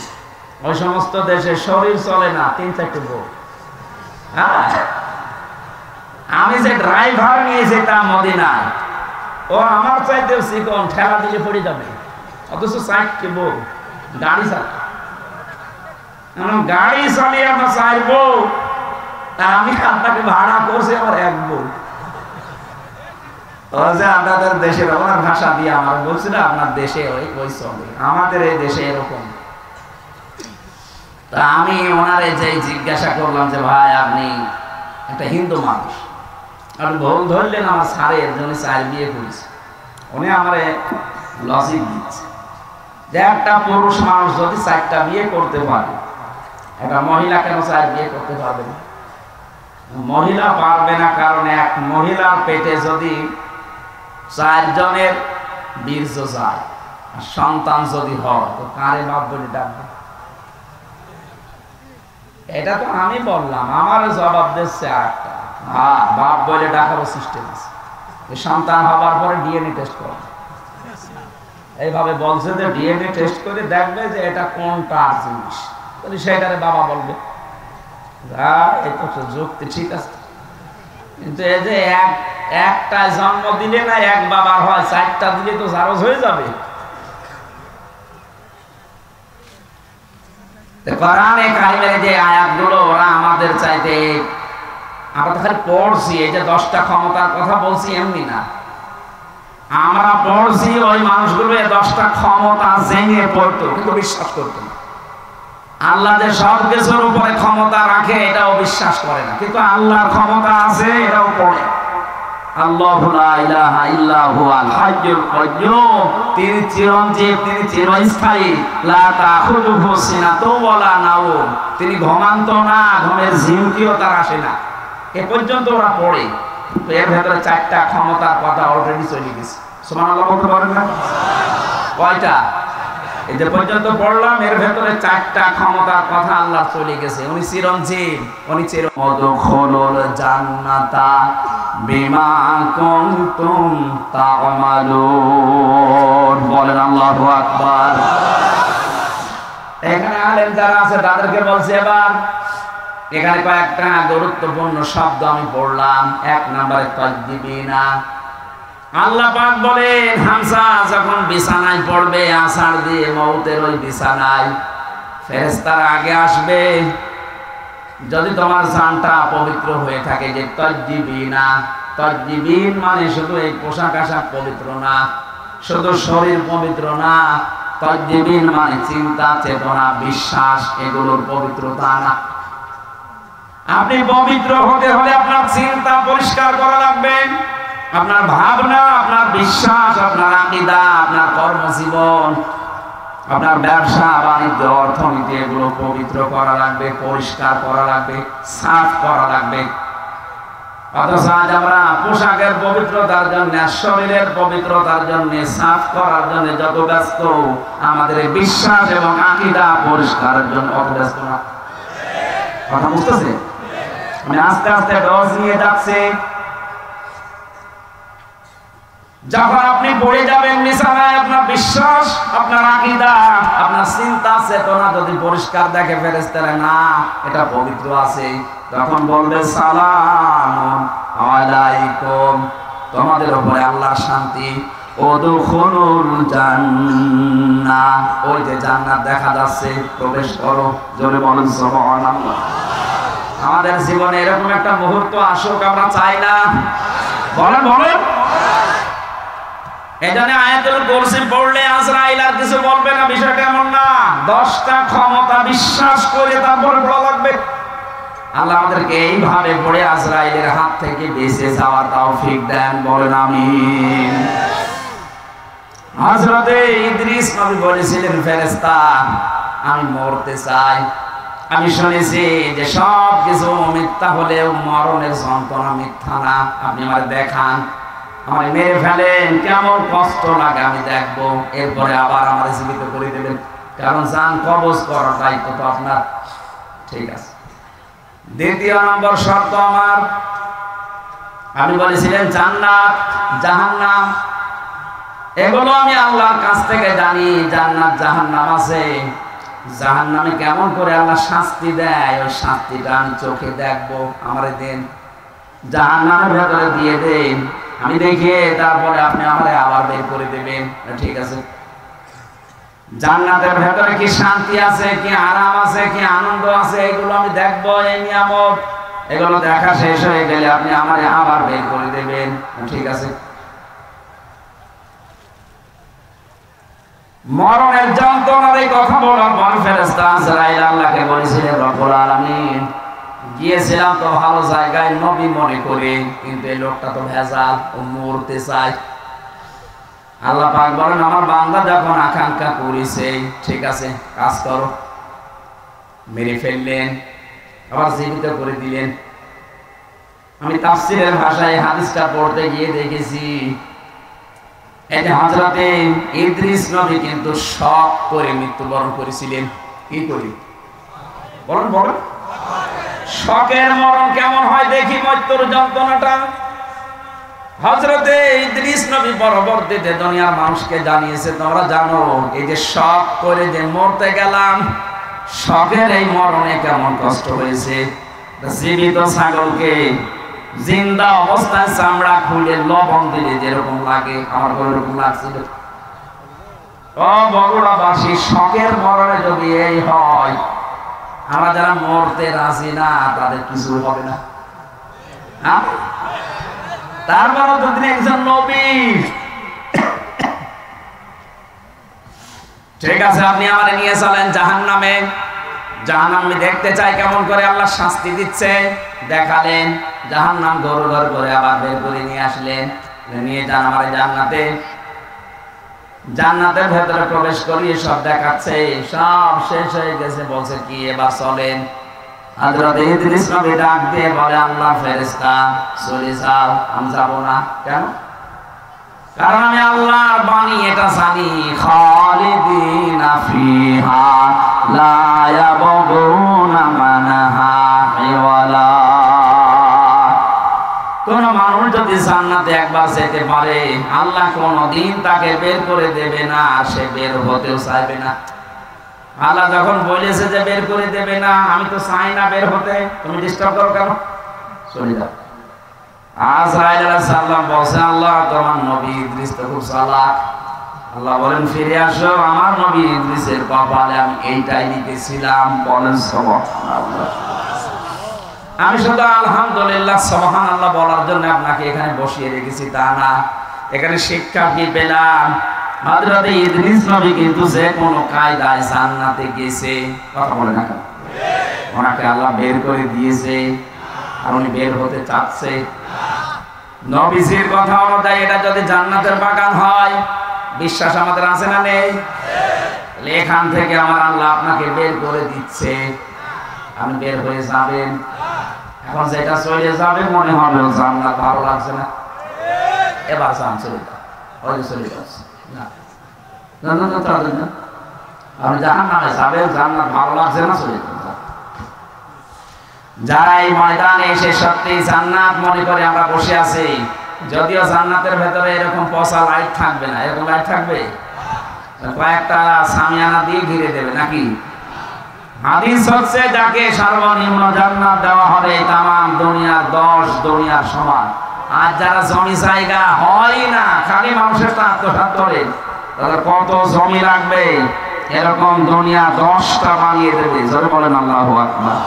ওই সমস্ত দেশে শরীর চলে না 3-4টে বউ। আমি যে ড্রাইভার নিয়ে যেতাম মদিনায়, ও আমার চাইতেও চিকন, ঠেলা দিলে পড়ে যাবে, অথচ 4টে বউ গাড়ি চালায়। গাড়ি চালিয়ে আমরা 4 বউ, আর আমি আপনাকে ভাড়া করছি আমার 1 বউ। আপনাদের দেশের ওনার ভাষা দিয়ে আমার বলছিল, আপনার দেশে ওই চলে, আমাদের এই দেশে এরকম। তা আমি ওনারে যে জিজ্ঞাসা করলাম যে ভাই আপনি একটা হিন্দু মানুষ, আপনি ভুল ধরলেন আমার স্যারের জন্য 4 বিয়ে করেছে। উনি আমারে লজিক দিচ্ছে যে একটা পুরুষ মানুষ যদি 4টা বিয়ে করতে পারে, একটা মহিলা কেন 4 বিয়ে করতে পারবে না? মহিলা পারবে না কারণ এক মহিলার পেটে যদি 4 জনের বীর্য যায়, আর সন্তান যদি হয়, তো কারে বাপ বলে ডাকবে? এটা তো আমি বললাম, আমার জবাব দিচ্ছে আরেকটা, বাপ বলে ডাকারও সিস্টেম আছে। সন্তান হবার পরে ডিএনএ টেস্ট করে, এইভাবে বলছে যে ডিএনএ টেস্ট করে দেখবে যে এটা কোনটা জিনিস, তাহলে সেটারে বাবা বলবে। এটা তো যুক্তি ঠিক আছে, কিন্তু এই যে একটা জন্ম দিলে না 1 বাবার হয়, 4টা দিলে তো জারজ হয়ে যাবে। কোরআনে কারিমের যে আয়াতগুলো, ওরা আমাদের চাইতে, আমরা তো খালি পড়ছি, এই যে 10টা ক্ষমতার কথা বলছি এমনি না, আমরা পড়ছি ওই মানুষগুলো 10টা ক্ষমতা জেনে পড়তো, কিন্তু বিশ্বাস করতো না। আল্লাহ যে সব কিছুর উপরে ক্ষমতা রাখে এটাও বিশ্বাস করে না, কিন্তু আল্লাহর ক্ষমতা আছে এটাও পড়ে। আল্লাহু লা ইলাহা ইল্লা হুয়াল হাইয়ুল কাইয়্যুম, তিনি চিরঞ্জীব, তিনি চিরস্থায়ী। লা তাখুযুহু সিনাতুন ওয়ালা নাওম, তিনি ঘুমান্ত না, ঘুমের ঝিমকিও তার আসে না। এ পর্যন্ত ওরা পড়ে, তো এর ভেতরে 4টা ক্ষমতার কথা অলরেডি চলে গেছে। সুবহানাল্লাহ বলতে পারেন না? কয়টা? এই যে পর্যন্ত পড়লাম, এর ভেতরে 4টা ক্ষমতার কথা আল্লাহ চলে গেছে। উনি চিরঞ্জীব, উনি চিরমদখুলুল জান্নাতা বিমা কুনতুম তা'মালুন। বলেন আল্লাহু আকবার। এখানে আলেম যারা আছে তাদেরকে বলছি, এবার এখানে কয়েকটা গুরুত্বপূর্ণ শব্দ আমি পড়লাম। 1 নম্বরে তাকদিবিনা। আল্লাহ পাক বলেন, হামজা যখন বিছানায় পড়বে, আসার দিয়ে মউতের ওই বিছানায়, ফেরেশতারা আগে আসবে। যদি তোমার জানটা পবিত্র হয়ে থাকে, যে তাকদিবিনা, তাকদিবিন মানে শুধু এই পোশাক আশাক পবিত্র না, শুধু শরীর পবিত্র না, তাকদিবিন মানে চিন্তা চেতনা বিশ্বাস এগুলোর পবিত্রতা না। আপনি পবিত্র হতে হলে আপনার চিন্তা পরিষ্কার করা লাগবে, আপনার ভাবনা, আপনার বিশ্বাস, আপনার আকীদা, আপনার কর্মজীবন, আপনার ব্যবসা বাণিজ্য অর্থনীতি এগুলো পবিত্র করা লাগবে, পরিষ্কার করা লাগবে, সাফ করা লাগবে। অথচ আজ আমরা পোশাকের পবিত্রতার জন্য, শরীরের পবিত্রতার জন্য, সাফ করার জন্য যত ব্যস্ত, আমাদের বিশ্বাস এবং আকীদা পরিষ্কারের জন্য অত ব্যস্ত না। কথা বুঝতেছে? আমি আস্তে আস্তে ডোজ নিয়ে যাচ্ছি। যখন আপনি পড়ে যাবেন বিছানায়, আপনার বিশ্বাস, আপনার আকীদা, আপনার চিন্তা চেতনা যদি পরিষ্কার দেখে ফেরেশতারা, না এটা পবিত্র আছে, তখন বলবে সালামুন আলাইকুম, তোমাদের উপরে আল্লাহর শান্তি। উদখুলুল জান্নাহ, ওই যে জান্নাত দেখা যাচ্ছে, প্রবেশ করো। জোরে বলেন সুবহানাল্লাহ। আমাদের জীবনে এরকম একটা মুহূর্ত আসুক, আমরা চাই না? বলেন বলেন। এখানে আয়াতুল কুরসি পড়লে আজরাইল আর কিছু বলবে না, বিষয়টা এমন না। 10টা ক্ষমতা বিশ্বাস করে তারপরে পড়া লাগবে। আল্লাহ আমাদেরকে এইভাবে পড়ে আজরাইলের হাত থেকে বেঁচে যাওয়ার তৌফিক দেন। বলেন আমিন। হযরতে ইদ্রিস নবী বলেছিলেন, ফেরেশতা আমি মরতে চাই। আমি শুনেছি যে সব কিছু মিথ্যা হলেও মরণের যন্ত্রণা মিথ্যা না। আপনি আমার দেখান, আমার মেরে ফেলেন, কেমন কষ্ট লাগে আমি দেখবো, এরপরে আবার আমার জীবিত করে দেবেন, কারণ জান কবজ করার দায়িত্ব তো আপনার। ঠিক আছে। 2 নম্বর শর্ত আমার, আমি বলেছিলেন জান্নাত জাহান্নাম এগুলো আমি আল্লাহর কাছ থেকে জানি। জান্নাত জাহান্নাম আছে, জাহান্নামে কেমন করে আল্লাহ শাস্তি দেয়, ওই শাস্তিটা আমি চোখে দেখবো, আমারে দেন। জাহান্নামের ভেতরে দিয়ে দেন, আমি দেখে তারপরে আপনি আমারে আবার বের করে দেবেন। ঠিক আছে। জান্নাতের ভেতরে কি শান্তি আছে, কি আরাম আছে, কি আনন্দ আছে, এগুলো আমি দেখবো। এই নিয়ামত এগুলো দেখা শেষ হয়ে গেলে আপনি আমারে আবার বের করে দেবেন। ঠিক আছে। মরণের যন্ত্রণার এই কথা বলার পর ফেরেশতা আজরাইল আল্লাহকে বলেছিলেন, রব্বুল আলামিন গিয়েছিলাম তো ভালো জায়গায় নবী মনে করে, কিন্তু এই লোকটা তো ভেজাল, ও মরতে চায়। আল্লাহ পাক বলেন, আমার বান্দা যখন আকাঙ্ক্ষা করেছে, ঠিক আছে কাজ করো। মেরে ফেললেন, আবার জীবিত করে দিলেন। আমি তাফসীরের ভাষায় হাদিসটা পড়তে গিয়ে দেখেছি, এই যে হযরতে ইদ্রিস নবী কিন্তু শক করে মৃত্যুবরণ করেছিলেন। কি করি বলেন বলেন। শকের মরণ কেমন হয় দেখি, মৃত্যুর যন্ত্রণাটা। হযরতে ইদ্রিস নবী পরবর্তীতে দুনিয়ার মানুষকে জানিয়েছে, তোমরা জানো এই যে শক করে যে মরতে গেলাম, শকের এই মরণে কেমন কষ্ট হয়েছে। জীবিত ছাগলকে জিন্দা অবস্থায় চামড়া খুলে লবণ দিলে যেরকম লাগে, আমার ওরকম লাগছিল। ও বগুড়াবাসী, শকের মরণে যদি এই হয়, আমরা যারা মরতে রাজি না তাদের কিছু হবে না। তারপরও তো তিনি একজন নবী। ঠিক আছে, আপনি আমারে নিয়ে চলেন জাহান্নামে। জাহান্নাম আমি দেখতে চাই কেমন করে আল্লাহ শাস্তি দিচ্ছে। দেখালেন জাহান্নাম, ঘর ঘর করে আবার বের করে নিয়ে আসলেন, নিয়ে যান আমারে জান্নাতে। জান্নাতের ভেতরে প্রবেশ করিয়ে সব দেখাচ্ছে, সব শেষ হয়ে গেছে। বলছে কি, এবার চলেন হযরত ইদ্রিস নবী ডাক দিয়ে বলে, আল্লাহর ফেরেশতা চলে যাও, আমি যাব না। কেন? কারণ আমি আল্লাহর বাণী এটা জানি, খালিদিনা ফিহা লা ইয়াবগুনা মানহা ওয়ালা। কোন মানুষ যদি জান্নাতে একবার যেতে পারে, আল্লাহ কোনদিন তাকে বের করে দেবে না, সে বের হতেও চাইবে না। আল্লাহ যখন বলেছে যে বের করে দেবে না, আমি তো চাই না বের হতে, তুমি ডিস্টার্ব করো কেন? চলে যাও। আজরাইল আলাইহিস সালাম বলেন, আল্লাহ তোমার নবী ইদ্রিস তো খুব চালাক। আল্লাহ বলেন, ফিরে আসো, আমার নবী ইদ্রিসের কপালে আমি এইটাই লিখেছিলাম। বলেন সুবহানাল্লাহ। আমি শুধু আলহামদুলিল্লাহ সুবহানাল্লাহ বলার জন্য আপনাকে এখানে বসিয়ে রেখেছি তা না। এখানে শিক্ষা কি পেলাম? হযরত ইদ্রিস নবী কিন্তু যে কোনো কায়দায় জান্নাতে গেছে। কথা বলে না কেন? ওনাকে আল্লাহ বের করে দিয়েছে, আর উনি বের হতে চাচ্ছে। নবীজির কথা অনুযায়ী এটা যদি জান্নাতের বাগান হয়, বিশ্বাস আমাদের আছে না নেই? এখান থেকে আমার আল্লাহ আপনাকে বের করে দিচ্ছে, আপনি বের হয়ে যাবেন। এখন যেটা চলে যাবে মনে হবে জান্নাত ভালো লাগছে না, এবার যান চলে যান, ওই চলে যাচ্ছে না, আপনি জাহান্নামে যাবেন, জান্নাত ভালো লাগছে না, চলে যান। যারা এই ময়দানে এসে সত্যি জান্নাত মনে করে আমরা বসে আছি, যদিও জান্নাতের ভেতরে এরকম পচা লাইট থাকবে না, এরকম লাইট থাকবে, কয়েকটা সামিয়ানা দিয়ে ঘিরে দেবে নাকি? হাদিস হচ্ছে যাকে সর্বনিম্ন জান্নাত দেওয়া হবে তামাম দুনিয়ার 10 দুনিয়ার সমান। আর যারা জমি জায়গা হয় না, খালি মানুষের আত্মসাৎ করে, তাদের কত জমি লাগবে, এরকম দুনিয়া 10টা বানিয়ে দেবে। জোরে বলেন আল্লাহু আকবার।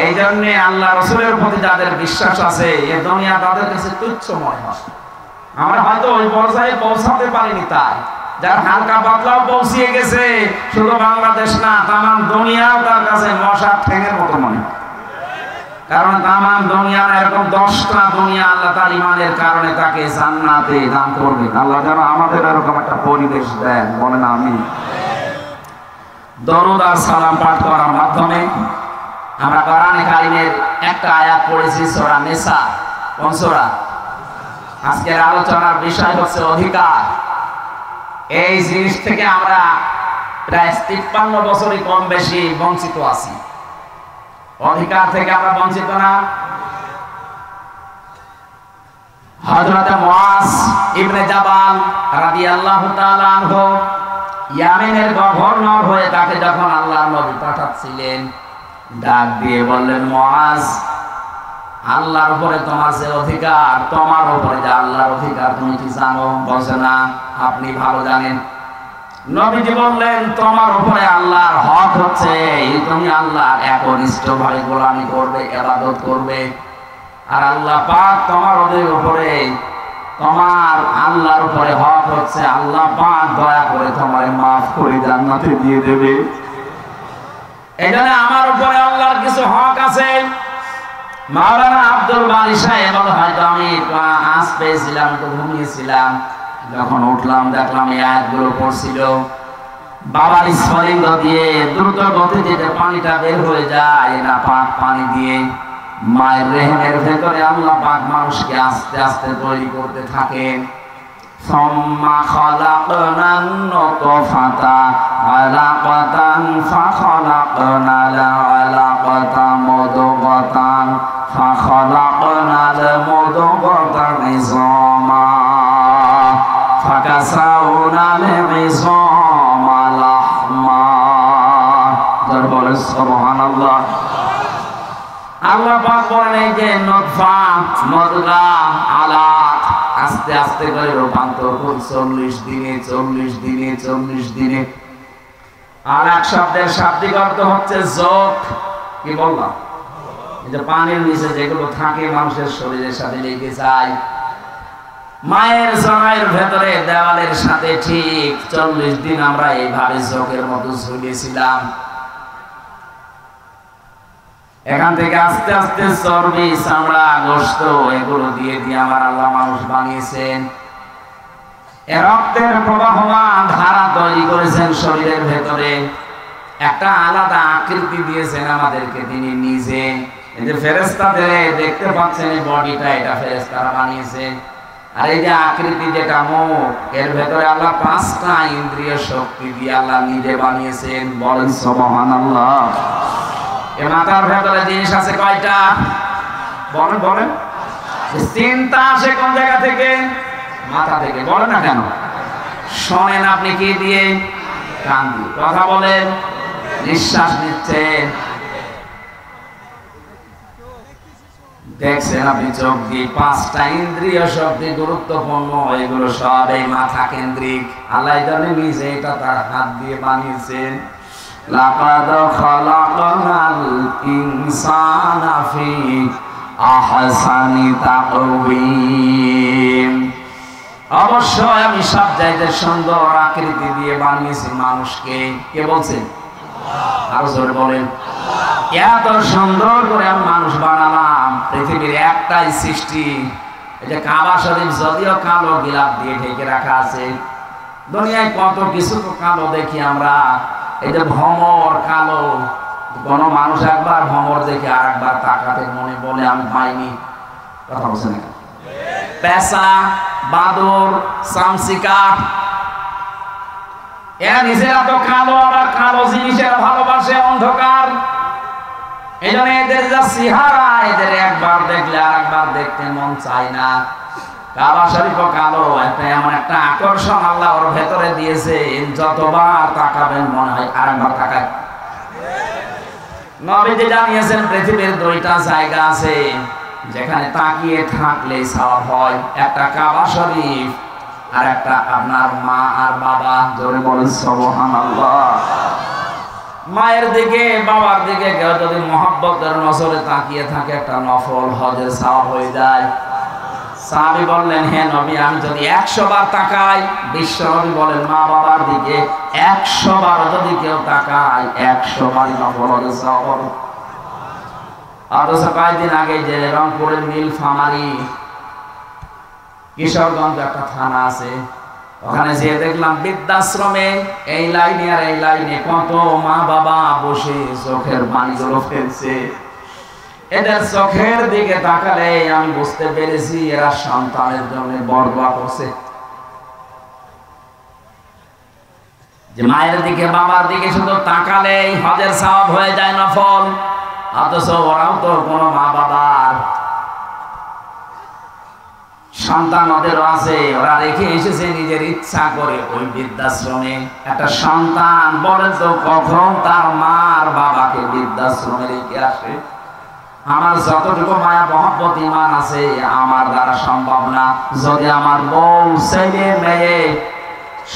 এই জন্যে আল্লাহ রাসূলের প্রতি যাদের বিশ্বাস আছে, এই দুনিয়া তাদের কাছে তুচ্ছ মনে হয়। আমরা হয়তো ওই পর্যায়ে পৌঁছাতে পারিনি, তাই যার হালকা পাতলাও পৌঁছিয়ে গেছে, শুধু বাংলাদেশ না তামাম দুনিয়াও তার কাছে মশার ঠ্যাঙের মতো মনে হয়। কারণ তামাম দুনিয়া এরকম 10টা দুনিয়া আল্লাহ তার ইমানের কারণে তাকে জান্নাতে দান করবে। আল্লাহ যেন আমাদের এরকম একটা পরিবেশ দেন, বলেন আমিন। দরুদ আর সালাম পাঠ করার মাধ্যমে আমরা কোরআনে কারিমের একটা আয়াত পড়েছি, সূরা নিসা। কোন সূরা? আজকের আলোচনার বিষয় হচ্ছে অধিকার। এই জিনিস থেকে আমরা প্রায় 53 বছরই কম বেশি বঞ্চিত আছি। অধিকার থেকে আমরা বঞ্চিত না? হযরত মুআজ ইবনে জাবাল রাদিয়াল্লাহু তাআলা আনহু ইয়ামেনের গভর্নর হয়ে তাকে যখন আল্লাহর নবী পাঠাচ্ছিলেন, ডাক দিয়ে বললেন, মুআজ, আল্লাহর উপরে তোমার যে অধিকার, তোমার উপরে যে আল্লাহর অধিকার তুমি কি জানো? বলছে না, আপনি ভালো জানেন। নবীজি বললেন, তোমার উপরে আল্লাহর হক হচ্ছে তুমি আল্লাহর একনিষ্ঠভাবে গোলামি করবে, ইবাদত করবে। আর আল্লাহ পাক তোমার উপরে, তোমার আল্লাহর উপরে হক হচ্ছে আল্লাহ পাক দয়া করে তোমারে মাফ করে জান্নাতে দিয়ে দেবে। এখানে আমার উপরে আল্লাহর কিছু হক আছে। মাওলানা আব্দুল বারী সাহেব, হয়তো আমি আজ পেয়েছিলাম, তো ঘুমিয়েছিলাম, যখন উঠলাম দেখলাম এই আয়াতগুলো পড়ছিল। বাবার স্ফলিঙ্গ দিয়ে দ্রুত গতিতে পানিটা বের হয়ে যায়, না পাক পানি দিয়ে মায়ের রেহেমের ভেতরে আল্লাহ পাক মানুষকে আস্তে আস্তে তৈরি করতে থাকেন। সুম্মা খালাকনান নুতফাতা আলাকাতান ফাখালাকনাল আলাকাতা মুদগাতান ফাখালাকনাল মুদগাতা ইযামা ফাকাসাউনাল ইযামা লাহমা। যারা বলে সুবহানাল্লাহ। আল্লাহ পাক বলেন, এই যে নতফা, মুদগা, আলাক আস্তে আস্তে করে রূপান্তর করে 40 দিনে 40 দিনে 40 দিনে। আর এক শব্দের শাব্দিক অর্থ হচ্ছে যোগ। কি বললাম? এই যে পানির নিচে যেগুলো থাকে মানুষের শরীরের সাথে লেগে যায়, মায়ের জরায়ুর ভেতরে দেওয়ালের সাথে ঠিক 40 দিন আমরা এইভাবে যোগের মতো ঝুলিয়েছিলাম। এখান থেকে আস্তে আস্তে চর্বি, চামড়া, গোশত এগুলো দিয়ে দিয়ে আমার আল্লাহ মানুষ বানিয়েছেন। রক্তের প্রবাহমান ধারা তৈরি করেছেন শরীরের ভেতরে। একটা আলাদা আকৃতি দিয়েছেন আমাদেরকে তিনি নিজে। এই যে ফেরেশতাদের দেখতে পাচ্ছেন এই বডিটা, এটা ফেরেশতারা বানিয়েছে। আর এই যে আকৃতি যেটা মুখ, এর ভেতরে আল্লাহ 5টা ইন্দ্রিয় শক্তি দিয়ে আল্লাহ নিজে বানিয়েছেন। বলেন সুবহানাল্লাহ। এই মাথার ভেতরে জিনিস আছে কয়টা? বলেন বলেন। চিন্তা আসে কোন জায়গা থেকে? মাথা থেকে। বলেন না কেন? শোনেন আপনি কি দিয়ে? কান দিয়ে। কথা বলেন, নিঃশ্বাস নিচ্ছেন, দেখছেন আপনি চোখ দিয়ে। 5টা ইন্দ্রিয় শক্তি গুরুত্বপূর্ণ, এগুলো সব এই মাথা কেন্দ্রিক। আল্লাহ জানে নিজে এটা তার হাত দিয়ে বানিয়েছেন। লাকাদ খালাকনাল ইনসানা ফি আহসানি তাকওয়িম। অবশ্যই আমি সব চাইতে সুন্দর আকৃতি দিয়ে বানিয়েছি মানুষকে। কে বলছেন? আরো জোরে বলেন। এত সুন্দর করে আমি মানুষ বানালাম। পৃথিবীর একটাই সৃষ্টি, এই যে কাবা শরীফ, যদিও কালো গিলাফ দিয়ে ঢেকে রাখা আছে। দুনিয়ায় কত কিছু তো কালো দেখি আমরা। এই যে ভ্রমর কালো, কোন মানুষ একবার ভ্রমর দেখে আর একবার তাকাতে মনে বলে আমি পাইনি। কথা বলছে না? পেঁচা, বাদর, চামচিকা, এরা নিজেরা তো কালো, আবার কালো জিনিসের ভালোবাসে, অন্ধকার। এই জন্য এদের যা চেহারা, এদের একবার দেখলে আর একবার দেখতে মন চায় না। কাবা শরীফ কালো, একটা এমন একটা আকর্ষণ আল্লাহ ওর ভেতরে দিয়েছে, যতবার তাকাবেন মনে হয় আর একবার তাকায়। নবীজি জানিয়েছেন পৃথিবীর 2টা জায়গা আছে যেখানে তাকিয়ে থাকলে সওয়াব হয়। একটা কাবা শরীফ, আর একটা আপনার মা আর বাবা। জোরে বলেন সুবহানাল্লাহ। মায়ের দিকে, বাবার দিকে কেউ যদি মহব্বতের নজরে তাকিয়ে থাকে, একটা নফল হজের সওয়াব হয়ে যায়। সাহাবী বললেন, হে নবী, আমি যদি 100 বার তাকাই? বিশ্ব নবী বলেন, মা বাবার দিকে 100 বার যদি কেউ তাকায়, 100 বারই নফল হজের সওয়াব হবে। অথচ কয়েকদিন আগে যে রংপুরের নীলফামারী কিশোরগঞ্জ একটা থানা আছে, ওখানে যেয়ে দেখলাম বৃদ্ধাশ্রমে এই লাইনে আর এই লাইনে কত মা বাবা বসে চোখের পানিগুলো ফেলছে। এদের চোখের দিকে তাকালে আমি বুঝতে পেরেছি এরা সন্তানের জন্য বরদোয়া করছে। যে মায়ের দিকে, বাবার দিকে শুধু তাকালে হজের সওয়াব হয়ে যায় নফল। অথচ ওরাও তো কোনো মা বাবার সন্তান ওদেরও আছে, ওরা রেখে এসেছে নিজের ইচ্ছা করে ওই বৃদ্ধাশ্রমে। একটা সন্তান বলেন তো কখন তার মা আর বাবাকে বৃদ্ধাশ্রমে রেখে আসে? আমার যতটুকু মায়া মহব্বত ঈমান আছে আমার দ্বারা সম্ভব না। যদি আমার বউ, ছেলে, মেয়ে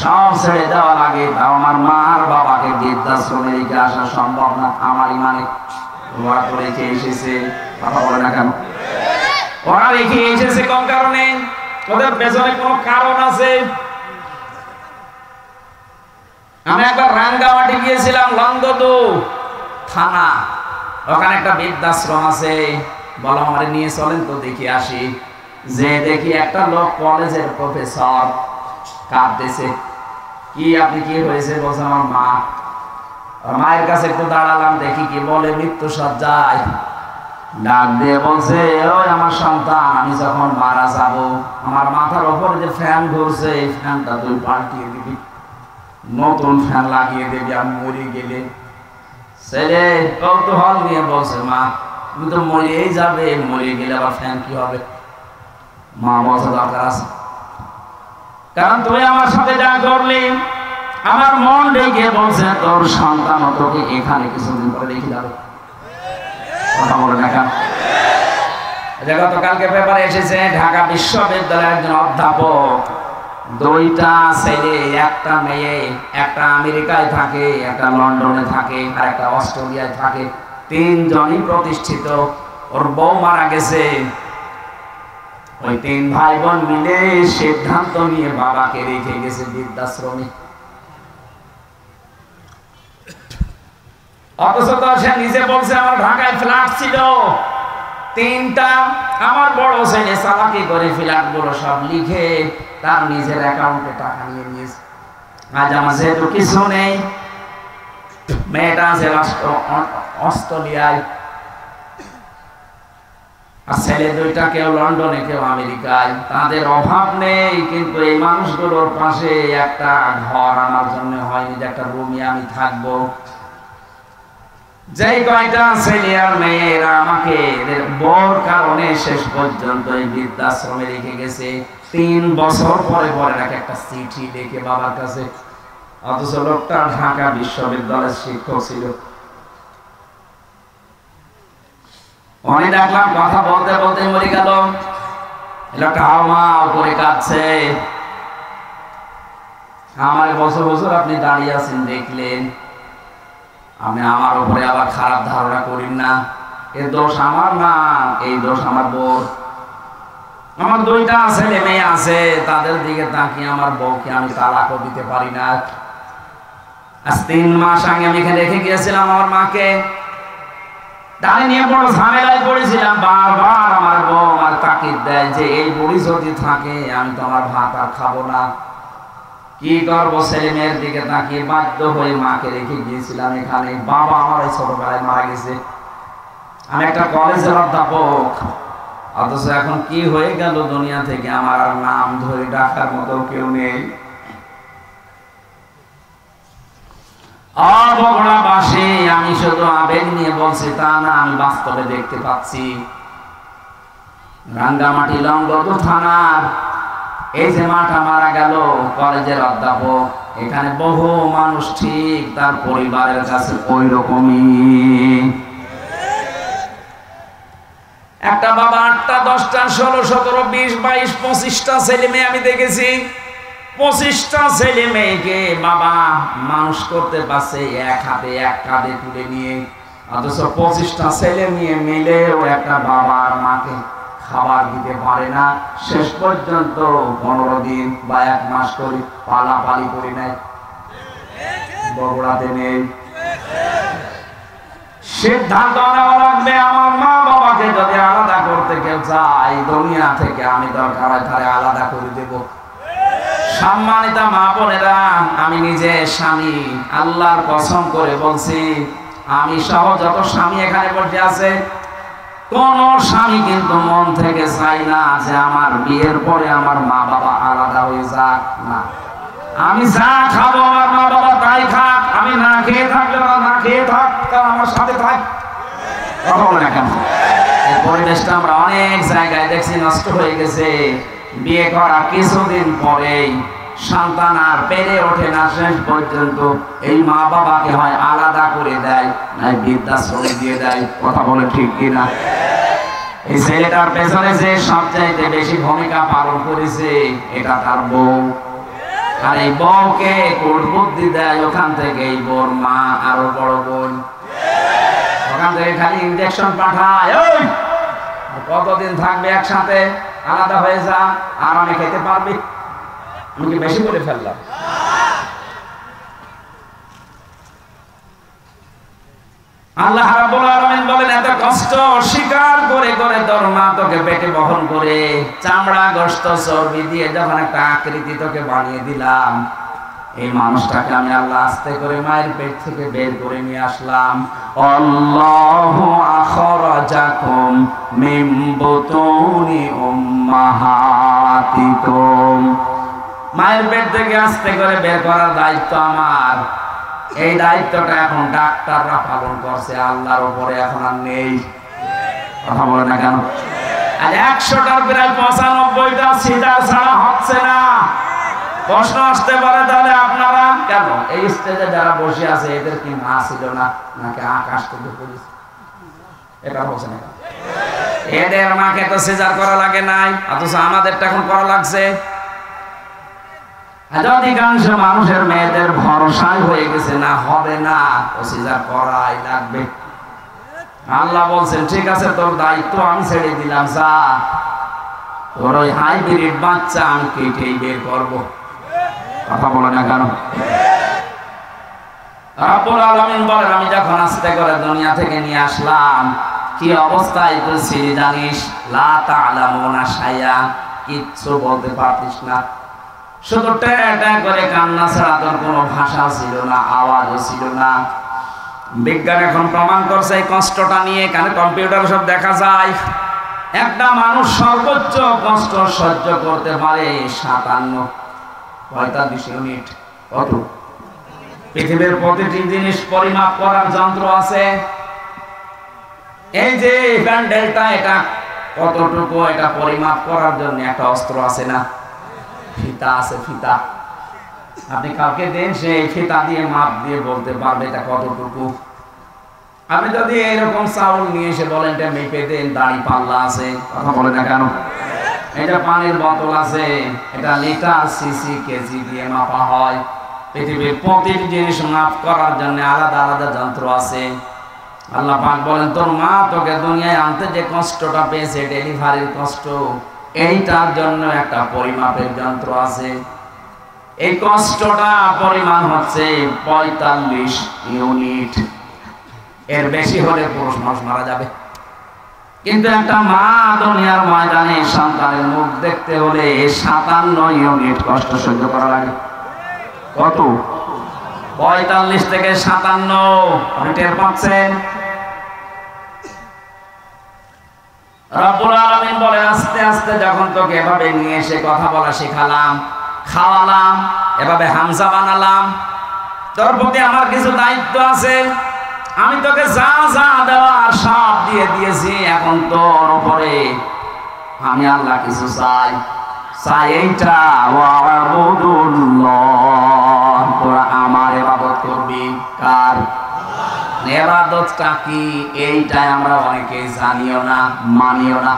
সব ছেড়ে দেওয়া লাগে, তাও আমার মা আর বাবাকে বৃদ্ধাশ্রমে রেখে আসা সম্ভব না। আমার ঈমানে ওরা তো রেখে এসেছে। কথা বলে না কেন? ওরা রেখে এসেছে কোন কারণে? ওদের পেছনে কোন কারণ আছে। আমি একবার রাঙ্গামাটি গিয়েছিলাম, লংগদু থানা, ওখানে একটা বৃদ্ধাশ্রম আছে। বলো আমারে নিয়ে চলেন তো দেখি আসি। যে দেখি একটা লোক কলেজের প্রফেসর কাঁদতেছে। কি আপনি, কি হয়েছে? বলছে আমার মা। মায়ের কাছে একটু দাঁড়ালাম, দেখি কি বলে। মৃত্যু সজ্জায় ডাক দিয়ে বলছে, ওই আমার সন্তান, আমি যখন মারা যাব আমার মাথার উপরে যে ফ্যান ঘুরছে এই ফ্যানটা তুই পাল্টিয়ে দিবি, নতুন ফ্যান লাগিয়ে দিবি আমি মরে গেলে। ছেলে কৌতূহল নিয়ে বলছে, মা তুমি তো মরেই যাবে, মরে গেলে আবার ফ্যান কি হবে? মা বলছে দরকার আছে, কারণ তুমি আমার সাথে যা করলি আমার মন ডেকে বলছে তোর সন্তান তোকে এখানে কিছুদিন পরে রেখে যাবে। কথা বলে না কেন? গতকালকে পেপারে এসেছে ঢাকা বিশ্ববিদ্যালয়ের একজন অধ্যাপক, 2টা ছেলে, একটা মেয়ে, একটা আমেরিকায় থাকে, একটা লন্ডনে থাকে, আর একটা অস্ট্রেলিয়ায় থাকে। 3 জনই প্রতিষ্ঠিত। ওর বউ মারা গেছে। ওই 3 ভাই বোন মিলে সিদ্ধান্ত নিয়ে বাবাকে রেখে গেছে বৃদ্ধাশ্রমে। অথচ তো সে নিজে বলছে আমার ঢাকায় ফ্ল্যাট ছিল 3টা। আমার বড় ছেলে চালাকি করে ফ্ল্যাট গুলো সব লিখে তার নিজের অ্যাকাউন্টে টাকা নিয়ে নিয়েছে। আজ আমার যেহেতু কিছু নেই, মেয়েটা আছে অস্ট্রেলিয়ায়, আর ছেলে দুইটা কেউ লন্ডনে কেউ আমেরিকায়। তাদের অভাব নেই, কিন্তু এই মানুষগুলোর পাশে একটা ঘর আমার জন্য হয়নি, যে একটা রুমে আমি থাকবো। যেই কয়টা ছেলে আর মেয়েরা আমাকে বড় কারণে শেষ পর্যন্ত এই বৃদ্ধাশ্রমে রেখে গেছে। 3 বছর পরে পরে নাকি একটা চিঠি লিখে বাবার কাছে, অথচ লোকটা ঢাকা বিশ্ববিদ্যালয়ের শিক্ষক ছিল। অনেক দেখলাম কথা বলতে বলতে মরে গেল, লোকটা হাওমাও করে কাঁদছে। আমার বছর বছর আপনি দাঁড়িয়ে আছেন দেখলেন, আমি আমার উপরে আবার খারাপ ধারণা করেন না। এর দোষ আমার না, এই দোষ আমার বউ। আমার 2টা ছেলে মেয়ে আছে, তাদের দিকে তাকিয়ে আমার বউকে আমি তালাকও দিতে পারি না। আজ 3 মাস আগে আমি এখানে রেখে গিয়েছিলাম আমার মাকে, তাই নিয়ে বড় ঝামেলায় পড়েছিলাম। বারবার আমার বউ আমার তাকিদ দেয় যে এই বুড়ি যদি থাকে আমি তো আমার ভাত আর খাবো না। কি করবো, ছেলে মেয়ের দিকে তাকিয়ে বাধ্য হয়ে মাকে রেখে গিয়েছিলাম এখানে। বাবা আমার এই ছোটবেলায় মারা গেছে, আমি একটা কলেজের অধ্যাপক, অথচ এখন কি হয়ে গেল দুনিয়া থেকে আমার আর নাম ধরে ডাকার মতো কেউ নেই। বগুড়াবাসী, আমি শুধু আবেগ নিয়ে বলছি তা না, আমি বাস্তবে দেখতে পাচ্ছি। রাঙ্গামাটি লংগদু থানার এই যে মাটা মারা গেল, কলেজের অধ্যাপক, এখানে বহু মানুষ ঠিক তার পরিবারের কাছে ওই রকমই। একটা বাবা 8টা 10টা 16 17 20 22 25টা ছেলে মেয়ে আমি দেখেছি। 25টা ছেলে মেয়েকে বাবা মানুষ করতে পারছে এক হাতে এক কাঁধে তুলে নিয়ে, অথচ 25টা ছেলে মেয়ে মিলেও একটা বাবা আর মাকে খাবার দিতে পারে না। শেষ পর্যন্ত 15 দিন বা 1 মাস করে পালাপালি করে নেয়। বগুড়াতে নেই। সিদ্ধান্ত নেওয়া লাগবে, আমার মা বাবাকে যদি আলাদা করতে কেউ চায় দুনিয়া থেকে, আমি দরকার হয় তারে আলাদা করে দেব। সম্মানিত মা বোনেরা, আমি নিজে স্বামী, আল্লাহর কসম করে বলছি, আমি সহ যত স্বামী এখানে বসে আছে, কোন স্বামী কিন্তু মন থেকে চাই না যে আমার বিয়ের পরে আমার মা বাবা আলাদা হয়ে যাক। না, আমি যা খাবো আমার মা বাবা তাই খাক, আমি না খেয়ে থাকলে না খেয়ে থাক, তারা আমার সাথে থাক। কথা বলে না কেন? এই পরিবেশটা আমরা অনেক জায়গায় দেখছি নষ্ট হয়ে গেছে। বিয়ে করা কিছুদিন পরেই সন্তান আর পেরে ওঠে না, শেষ পর্যন্ত এই মা বাবাকে হয় আলাদা করে দেয়, নাই বৃদ্ধাশ্রমে দিয়ে দেয়। কথা বলে ঠিক কিনা? এই ছেলেটার পেছনে যে সবচাইতে বেশি ভূমিকা পালন করেছে এটা তার বউ, আর এই বউকে কোট বুদ্ধি দেয় ওখান থেকে এই বউর মা আরো বড় বোন, ওখান থেকে খালি ইনজেকশন পাঠায়, ওই কতদিন থাকবে একসাথে, আলাদা হয়ে যা, আরামে খেতে পারবি। আমি কি বেশি করে ফেললাম? আল্লাহ রাব্বুল আলামিন বলেন, এত কষ্ট স্বীকার করে করে তোর মা তোকে পেটে বহন করে চামড়া গোশত চর্বি দিয়ে যখন একটা আকৃতি তোকে বানিয়ে দিলাম, এই মানুষটাকে আমি আল্লাহ আস্তে করে মায়ের পেট থেকে বের করে নিয়ে আসলাম। আল্লাহু আখরাজাকুম মিন বুতুনি উম্মাহাতিকুম, মায়ের পেট থেকে আস্তে করে বের করার দায়িত্ব আমার। এই দায়িত্বটা এখন ডাক্তাররা পালন করছে, আল্লাহর উপরে এখন আর নেই। কথা বলে না কেন? আর 100টার প্রায় 95টা সিজার ছাড়া হচ্ছে না। প্রশ্ন আসতে পারে, তাহলে আপনারা কেন এই স্টেজে যারা বসে আছে এদের কি মা ছিল না, নাকি আকাশ থেকে পড়েছে? এটা বলছে না, এদের মাকে তো সিজার করা লাগে নাই, অথচ আমাদেরটা এখন করা লাগছে। অধিকাংশ মানুষের মেয়েদের ভরসায় হয়ে গেছে না, হবে না, ও সিজার করাই লাগবে। আল্লাহ বলছেন, ঠিক আছে তোর দায়িত্ব আমি ছেড়ে দিলাম, যা তোর ওই হাইব্রিড বাচ্চা আমি কেটেই বের করবো। কথা বলে না কেন? রব্বুল আলামিন বলেন, আমি যখন আস্তে করে দুনিয়া থেকে নিয়ে আসলাম, কি অবস্থায় তুই ছিলি জানিস? লা তা'লামুনা শাইআ, কিচ্ছু বলতে পারতিস না, শুধু ট্যাঁ ট্যাঁ করে কান্না ছাড়া তোর কোনো ভাষা ছিল না, আওয়াজও ছিল না। বিজ্ঞান এখন প্রমাণ করছে এই কষ্টটা নিয়ে, কারণ কম্পিউটার সব দেখা যায়। একটা মানুষ সর্বোচ্চ কষ্ট সহ্য করতে পারে 45 ইউনিট। কত? পৃথিবীর প্রতিটি জিনিস পরিমাপ করার যন্ত্র আছে। এই যে প্যান্ডেলটা, এটা কতটুকু, এটা পরিমাপ করার জন্য একটা অস্ত্র আছে না, ফিতা আছে, ফিতা। আপনি কাউকে দেন, সে ফিতা দিয়ে মাপ দিয়ে বলতে পারবে এটা কতটুকু। আপনি যদি এরকম চাউল নিয়ে এসে বলেন এটা মেপে দেন, দাড়ি পাল্লা আছে, কথা বলে না কেন? এটা পানির বোতল আছে, এটা লিটার, সিসি, কেজি দিয়ে মাপা হয়। পৃথিবীর প্রতিটি জিনিস মাপ করার জন্য আলাদা আলাদা যন্ত্র আছে। আল্লাহ পাক বলেন, তোর মা তোকে দুনিয়ায় আনতে যে কষ্টটা পেয়েছে, ডেলিভারির কষ্ট, এইটার জন্য একটা পরিমাপের যন্ত্র আছে। এই কষ্টটা পরিমাণ হচ্ছে 45 ইউনিট। এর বেশি হলে পুরুষ মানুষ মারা যাবে। কিন্তু একটা মা দুনিয়ার ময়দানে সন্তানের মুখ দেখতে হলে 57 ইউনিট কষ্ট সহ্য করা লাগে। কত? 45 থেকে 57। আপনি টের পাচ্ছেন? রব্বুল আলামিন বলে, আস্তে আস্তে যখন তোকে এভাবে নিয়ে এসে কথা বলা শেখালাম, খাওয়ালাম, এভাবে হামজা বানালাম, তোর প্রতি আমার কিছু দায়িত্ব আছে। আমি তোকে যা যা দেওয়ার সব দিয়ে দিয়েছি। এখন তোর উপরে আমি আল্লাহ কিছু চাই, এইটা, ওয়াবুদুল্লাহ, তোরা আমার ইবাদত করবি। কার ইবাদতটা কি? এইটাই আমরা অনেকে জানিও না, মানিও না।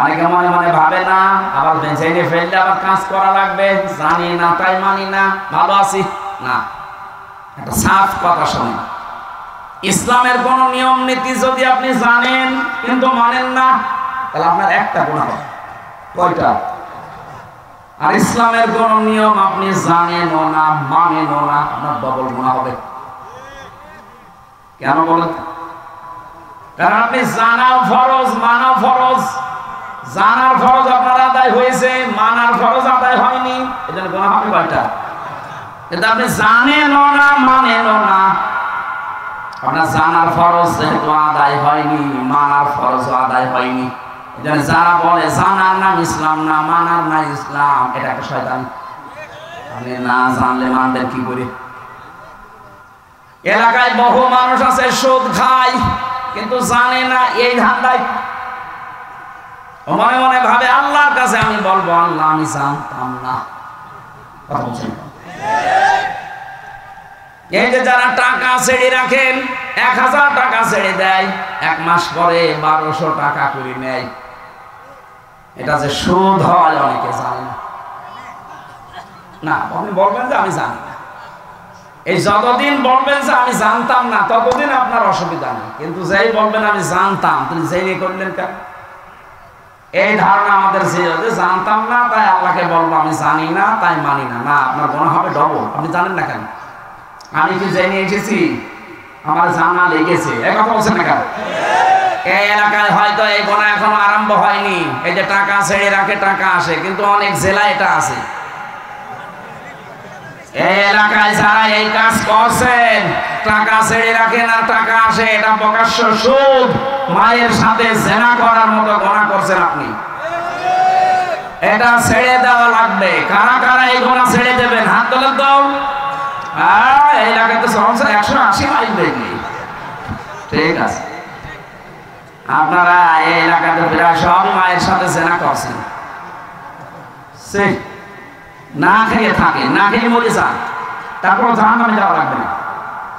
অনেকে মনে মনে ভাবে না, আবার বেঁচে ফেললে আবার কাজ করা লাগবে, জানি না তাই মানি না, ভালো আছি না। একটা সাফ কথা শুনে, ইসলামের কোন নিয়ম নীতি যদি আপনি জানেন কিন্তু মানেন না, তাহলে আপনার একটা গুনাহ হবে। কয়টা? আর ইসলামের কোন নিয়ম আপনি জানেনও না, মানেনও না, আপনার ডবল গুনাহ হবে। কেন বলেন? কারণ আপনি জানাও ফরজ, মানাও ফরজ। জানার ফরজ আপনার আদায় হয়েছে, মানার ফরজ আদায় হয়নি, এজন্য গুনাহ হবে কয়টা? কিন্তু আপনি জানেনও না, মানেনও না। আপনার জানার ফরজ যেহেতু আদায় হয়নি, মানার ফরজ আদায় হয়নি। এজন্য যারা বলে জানার নাম ইসলাম না, মানার না ইসলাম, এটা একটা শয়তান। আপনি না জানলে মানবেন কি করে? এলাকায় বহু মানুষ আছে সুদ খায় কিন্তু জানে না এই ধান্দায়। মনে মনে ভাবে আল্লাহর কাছে আমি বলবো, আল্লাহ আমি জানতাম না। কথা বলছেন? এই যে যারা টাকা ছেড়ে রাখেন, 1000 টাকা ছেড়ে দেয়, 1 মাস পরে 1200 টাকা করে নেয়, এটা যে সুদ হয় অনেকে জানে না। না, আপনি বলবেন যে আমি জানি না। এই যতদিন বলবেন যে আমি জানতাম না, ততদিন আপনার অসুবিধা নেই। কিন্তু যেই বলবেন আমি জানতাম, তিনি জেনে করলেন কেন? এই ধারণা আমাদের যে জানতাম না তাই আল্লাহকে বলবো আমি জানি না তাই মানি না, না, আপনার গুনাহ হবে ডবল। আপনি জানেন না কেন? আমি কি জেনে এসেছি, আমার জানা লেগেছে, এই কথা বলছেন না কেন? এই এলাকায় হয়তো এই গুনাহ এখনো আরম্ভ হয়নি। এই যে টাকা ছেড়ে রাখে, টাকা আসে, কিন্তু অনেক জেলায় এটা আছে। এই এলাকায় যারা এই কাজ করছেন, টাকা ছেড়ে রাখেন আর টাকা আসে, এটা প্রকাশ্য সুদ। মায়ের সাথে জেনা করার মতো গুনাহ করছেন আপনি। এটা ছেড়ে দেওয়া লাগবে। কারা কারা এই গুনাহ ছেড়ে দেবেন? হাত তোলেন তো। এই এলাকায় তো 180 মাইল বেশি। ঠিক আছে, আপনারা এই এলাকাতে প্রায় সব মায়ের সাথে জেনা করছেন। না খেয়ে থাকে, না খেয়ে মরে যান, তারপর জাহান্নামে যাওয়া লাগবে না।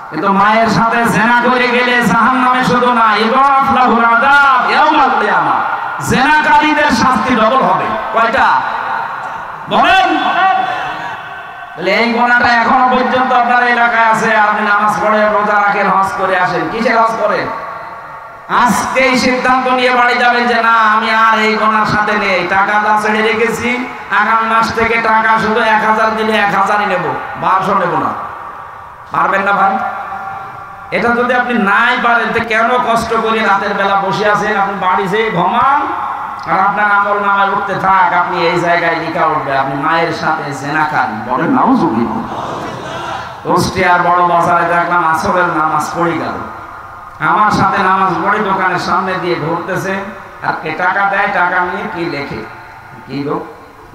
কিন্তু মায়ের সাথে জেনা করে গেলে জাহান্নামে শুধু না, ইবাফ লাহুল আযাব ইয়াউমাল কিয়ামা, জেনাকারীদের শাস্তি ডবল হবে। কয়টা বলেন? তাহলে এই গুনাহটা এখনো পর্যন্ত আপনার এলাকায় আছে। আপনি নামাজ পড়ে, রোজা রাখেন, হজ করে আসেন। কিসের হজ করেন? আজকেই সিদ্ধান্ত নিয়ে বাড়ি যাবেন যে না, আমি আর এই গুনার সাথে নেই, টাকা যা ছেড়ে রেখেছি, আগামী মাস থেকে টাকা শুধু 1000 দিলে 1000ই নেব, 1200 নেব না। পারবেন না ভাই? এটা যদি আপনি নাই পারেন, তো কেন কষ্ট করে রাতের বেলা বসে আছেন? আপনি বাড়ি যেয়ে ঘুমান আর আপনার আমল নামায় উঠতে থাক, আপনি এই জায়গায় লিখা উঠবে আপনি মায়ের সাথে জেনাকারী। বলেন নাউজুবিল্লাহ। কুষ্টিয়ার বড় বাজারে দেখলাম আসরের নামাজ পড়ে গেল, আমার সাথে নামাজ পড়ে দোকানের সামনে দিয়ে ঘুরতেছে, আর কে টাকা দেয়, টাকা নিয়ে কি লেখে, কি লোক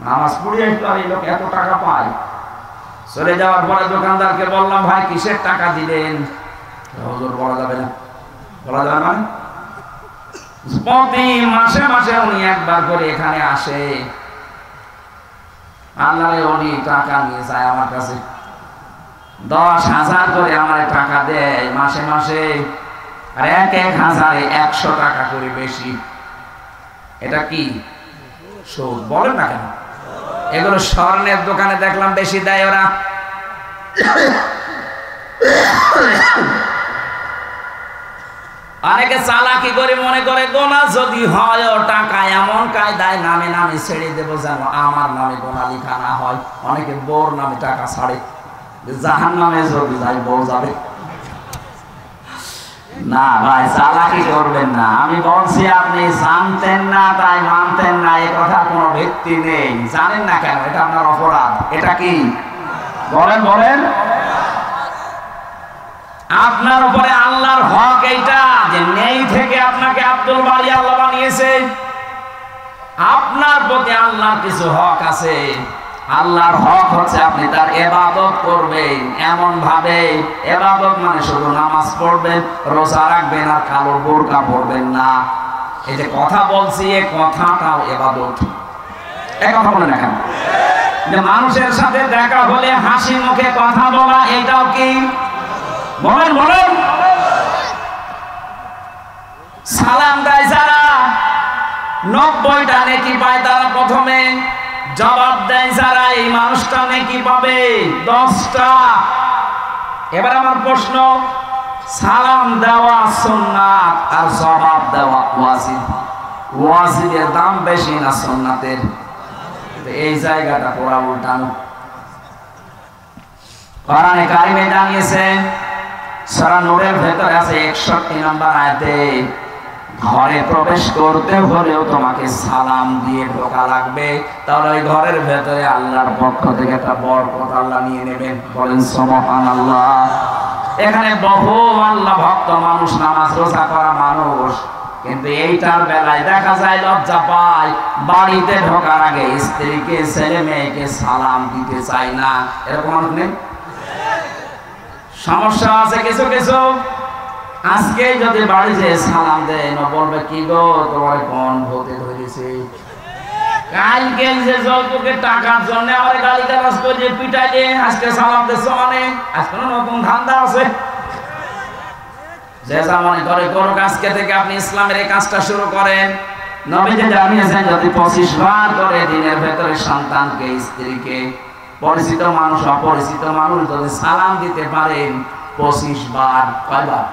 নামাজ পড়ে আসলো আর এই লোক এত টাকা পায়। চলে যাওয়ার পরে দোকানদারকে বললাম, ভাই কিসের টাকা দিলেন? হুজুর বলা যাবে না। বলা যাবে মানে প্রতি মাসে মাসে উনি একবার করে এখানে আসে, আল্লাহরে উনি টাকা নিয়ে যায় আমার কাছে, 10,000 করে আমার টাকা দেয় মাসে মাসে, আর 1,000-এ 100 টাকা করে বেশি। এটা কি সুদ? বলেন না কেন? এগুলো স্বর্ণের দোকানে দেখলাম বেশি দেয় ওরা। অনেকে চালাকি করে মনে করে গোনা যদি হয় ও টাকা এমন কায়দায় নামে নামে ছেড়ে দেবো যেন আমার নামে গোনা লিখা না হয়। অনেকে বউর নামে টাকা ছাড়ে, জাহান্নামে যদি যাই বউ যাবে। না ভাই, চালাকি করবেন না। আমি বলছি আপনি জানতেন না তাই মানতেন না, এ কথা কোনো ভিত্তি নেই। জানেন না কেন? এটা আপনার অপরাধ। এটা কি বলেন বলেন? আপনার উপরে আল্লাহর হক এইটা যে নেই থেকে আপনাকে আব্দুল বারি আল্লাহ বানিয়েছে। আপনার প্রতি আল্লাহর কিছু হক আছে। আল্লাহর হক হচ্ছে আপনি তার ইবাদত করবেন, এমন ভাবে ইবাদত মানে শুধু নামাজ পড়বেন, রোজা রাখবেন আর কালো বোরকা পরবেন না। এই যে কথা বলছি, এই কথাটাও ইবাদত। এই কথা বলেন না কেন? যে মানুষের সাথে দেখা হলে হাসি মুখে কথা বলা, এটাও কি? বলেন বলেন। সালাম দেয় যারা 90টা নেকি পায়, তারা প্রথমে জবাব দেয় যারা, এই মানুষটা নেকি পাবে 10টা। এবার আমার প্রশ্ন, সালাম দেওয়া সুন্নাত আর জবাব দেওয়া ওয়াজিব, ওয়াজিবের দাম বেশি না সুন্নাতের? এই জায়গাটা পুরা উল্টানো। কোরআনে কারিমে জানিয়েছে, সূরা নূরের ভেতরে আছে 61 নম্বর আয়াতে, ঘরে প্রবেশ করতে হলেও তোমাকে সালাম দিয়ে ঢোকা লাগবে, তাহলে ওই ঘরের ভেতরে আল্লাহর পক্ষ থেকে একটা বরকত আল্লাহ নিয়ে নেবেন। বলেন সুবহানাল্লাহ। এখানে বহু আল্লাহ ভক্ত মানুষ, নামাজ রোজা করা মানুষ, কিন্তু এইটার বেলায় দেখা যায় লজ্জা পায়, বাড়িতে ঢোকার আগে স্ত্রীকে ছেলে মেয়েকে সালাম দিতে চায় না। এরকম মানুষ নেই? সমস্যা আছে কিছু কিছু। আজকে যদি বাড়ি যে সালাম দেয় না, বলবে কি গো তোমার কোন ভূতে ধরেছে? কালকে যে যৌতুকের টাকার জন্য আমার গালি গালাজ করে পিটাইলে আজকে সালাম দিচ্ছ মানে আজকে নতুন ধান্দা আছে। যে মনে করে করুক, আজকে থেকে আপনি ইসলামের এই কাজটা শুরু করেন। নবীজি জানিয়েছেন, যদি 25 বার করে দিনের ভেতরে সন্তানকে, স্ত্রীকে, পরিচিত মানুষ অপরিচিত মানুষ যদি সালাম দিতে পারেন 25 বার, কয়বার?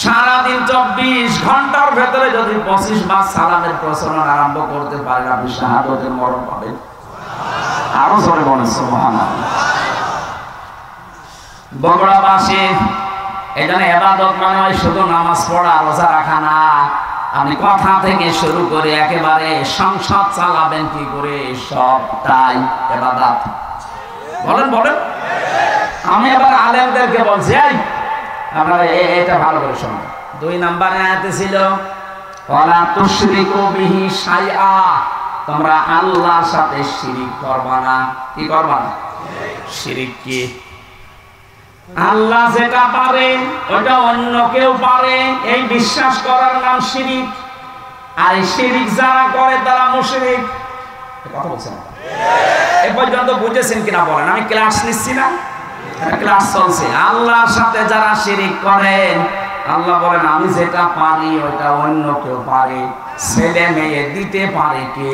সারাদিন 24 ঘন্টার ভেতরে যদি 25 বার সালামের প্রচলন আরম্ভ করতে পারেন, আপনি শাহাদাতের মরণ পাবেন। আরো জোরে বলেন সুবহানাল্লাহ। বগুড়াবাসী, এজন্য ইবাদত মানে শুধু নামাজ পড়া রোজা রাখা না। আপনি কথা থেকে শুরু করে একেবারে সংসার চালাবেন কি করে, সবটাই ইবাদত। বলেন বলেন। আমি এবার আলেমদেরকে বলছি, আপনারা এটা ভালো করে শুনুন। 2 নম্বরে আয়াতে ছিল, ওয়ালা তুশরিকু বিহি শাইআ, তোমরা আল্লাহর সাথে শিরিক করবা না। কি করবা না? শিরিক কি? আল্লাহ যেটা পারে ওটা অন্য কেউ পারে, এই বিশ্বাস করার নাম শিরিক। আর এই শিরিক যারা করে তারা মুশরিক। কথা বলছেন? এ পর্যন্ত বুঝেছেন কিনা বলেন? আমি ক্লাস নিচ্ছি না, ক্লাস চলছে। আল্লাহর সাথে যারা শিরিক করেন, আল্লাহ বলেন আমি যেটা পারি ওটা অন্য কেউ পারে। ছেলে মেয়ে দিতে পারে কে?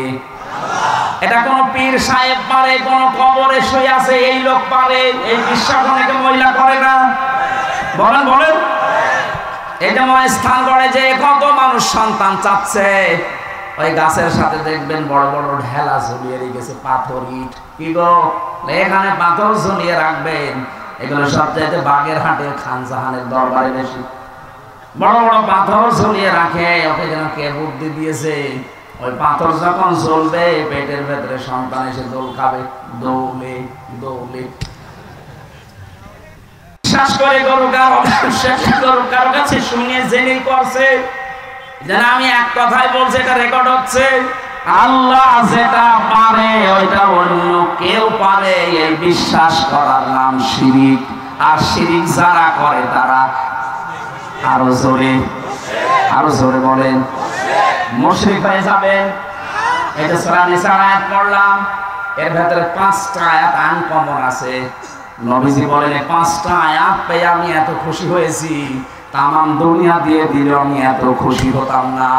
এটা কোন পীর সাহেব পারে, কোন কবরে শুয়ে আছে এই লোক পারে, এই বিশ্বাস অনেকে মহিলা করে না। বলেন বলেন। এই যে স্থান করে যে কত মানুষ সন্তান চাচ্ছে, ওই গাছের সাথে দেখবেন বড় বড় ঢেলা ঝুলিয়ে রেখেছে, পাথর ইট। কি গো, এখানে পাথর ঝুলিয়ে রাখবেন। এগুলো সব চাইতে বাগেরহাটের খান জাহানের দরবারে বেশি বড় বড় পাথর ঝুলিয়ে রাখে। ওকে যেন কে বুদ্ধি দিয়েছে, ওই পাথর যখন জ্বলবে পেটের ভেতরে সন্তান এসে দোল খাবে, দৌলে দৌলে। বিশ্বাস করে করুক আর অবিশ্বাস করুক, কারো কাছে শুনে জেনে করছে, যেন আমি এক কথাই বলছি, এটা রেকর্ড হচ্ছে। আল্লাহ যেটা পারে ওইটা অন্য কেউ পারে, এই বিশ্বাস করার নাম শিরিক। আর শিরিক যারা করে তারা আরো জোরে বলেন মুশরিক হয়ে যাবেন। এটা সূরা নিসার আয়াত পড়লাম, এর ভেতরে 5টা আয়াত আনকমন আছে। নবীজি বলেন এই 5টা আয়াত পেয়ে আমি এত খুশি হয়েছি, তামাম দুনিয়া দিয়ে দিলে আমি এত খুশি হতাম না।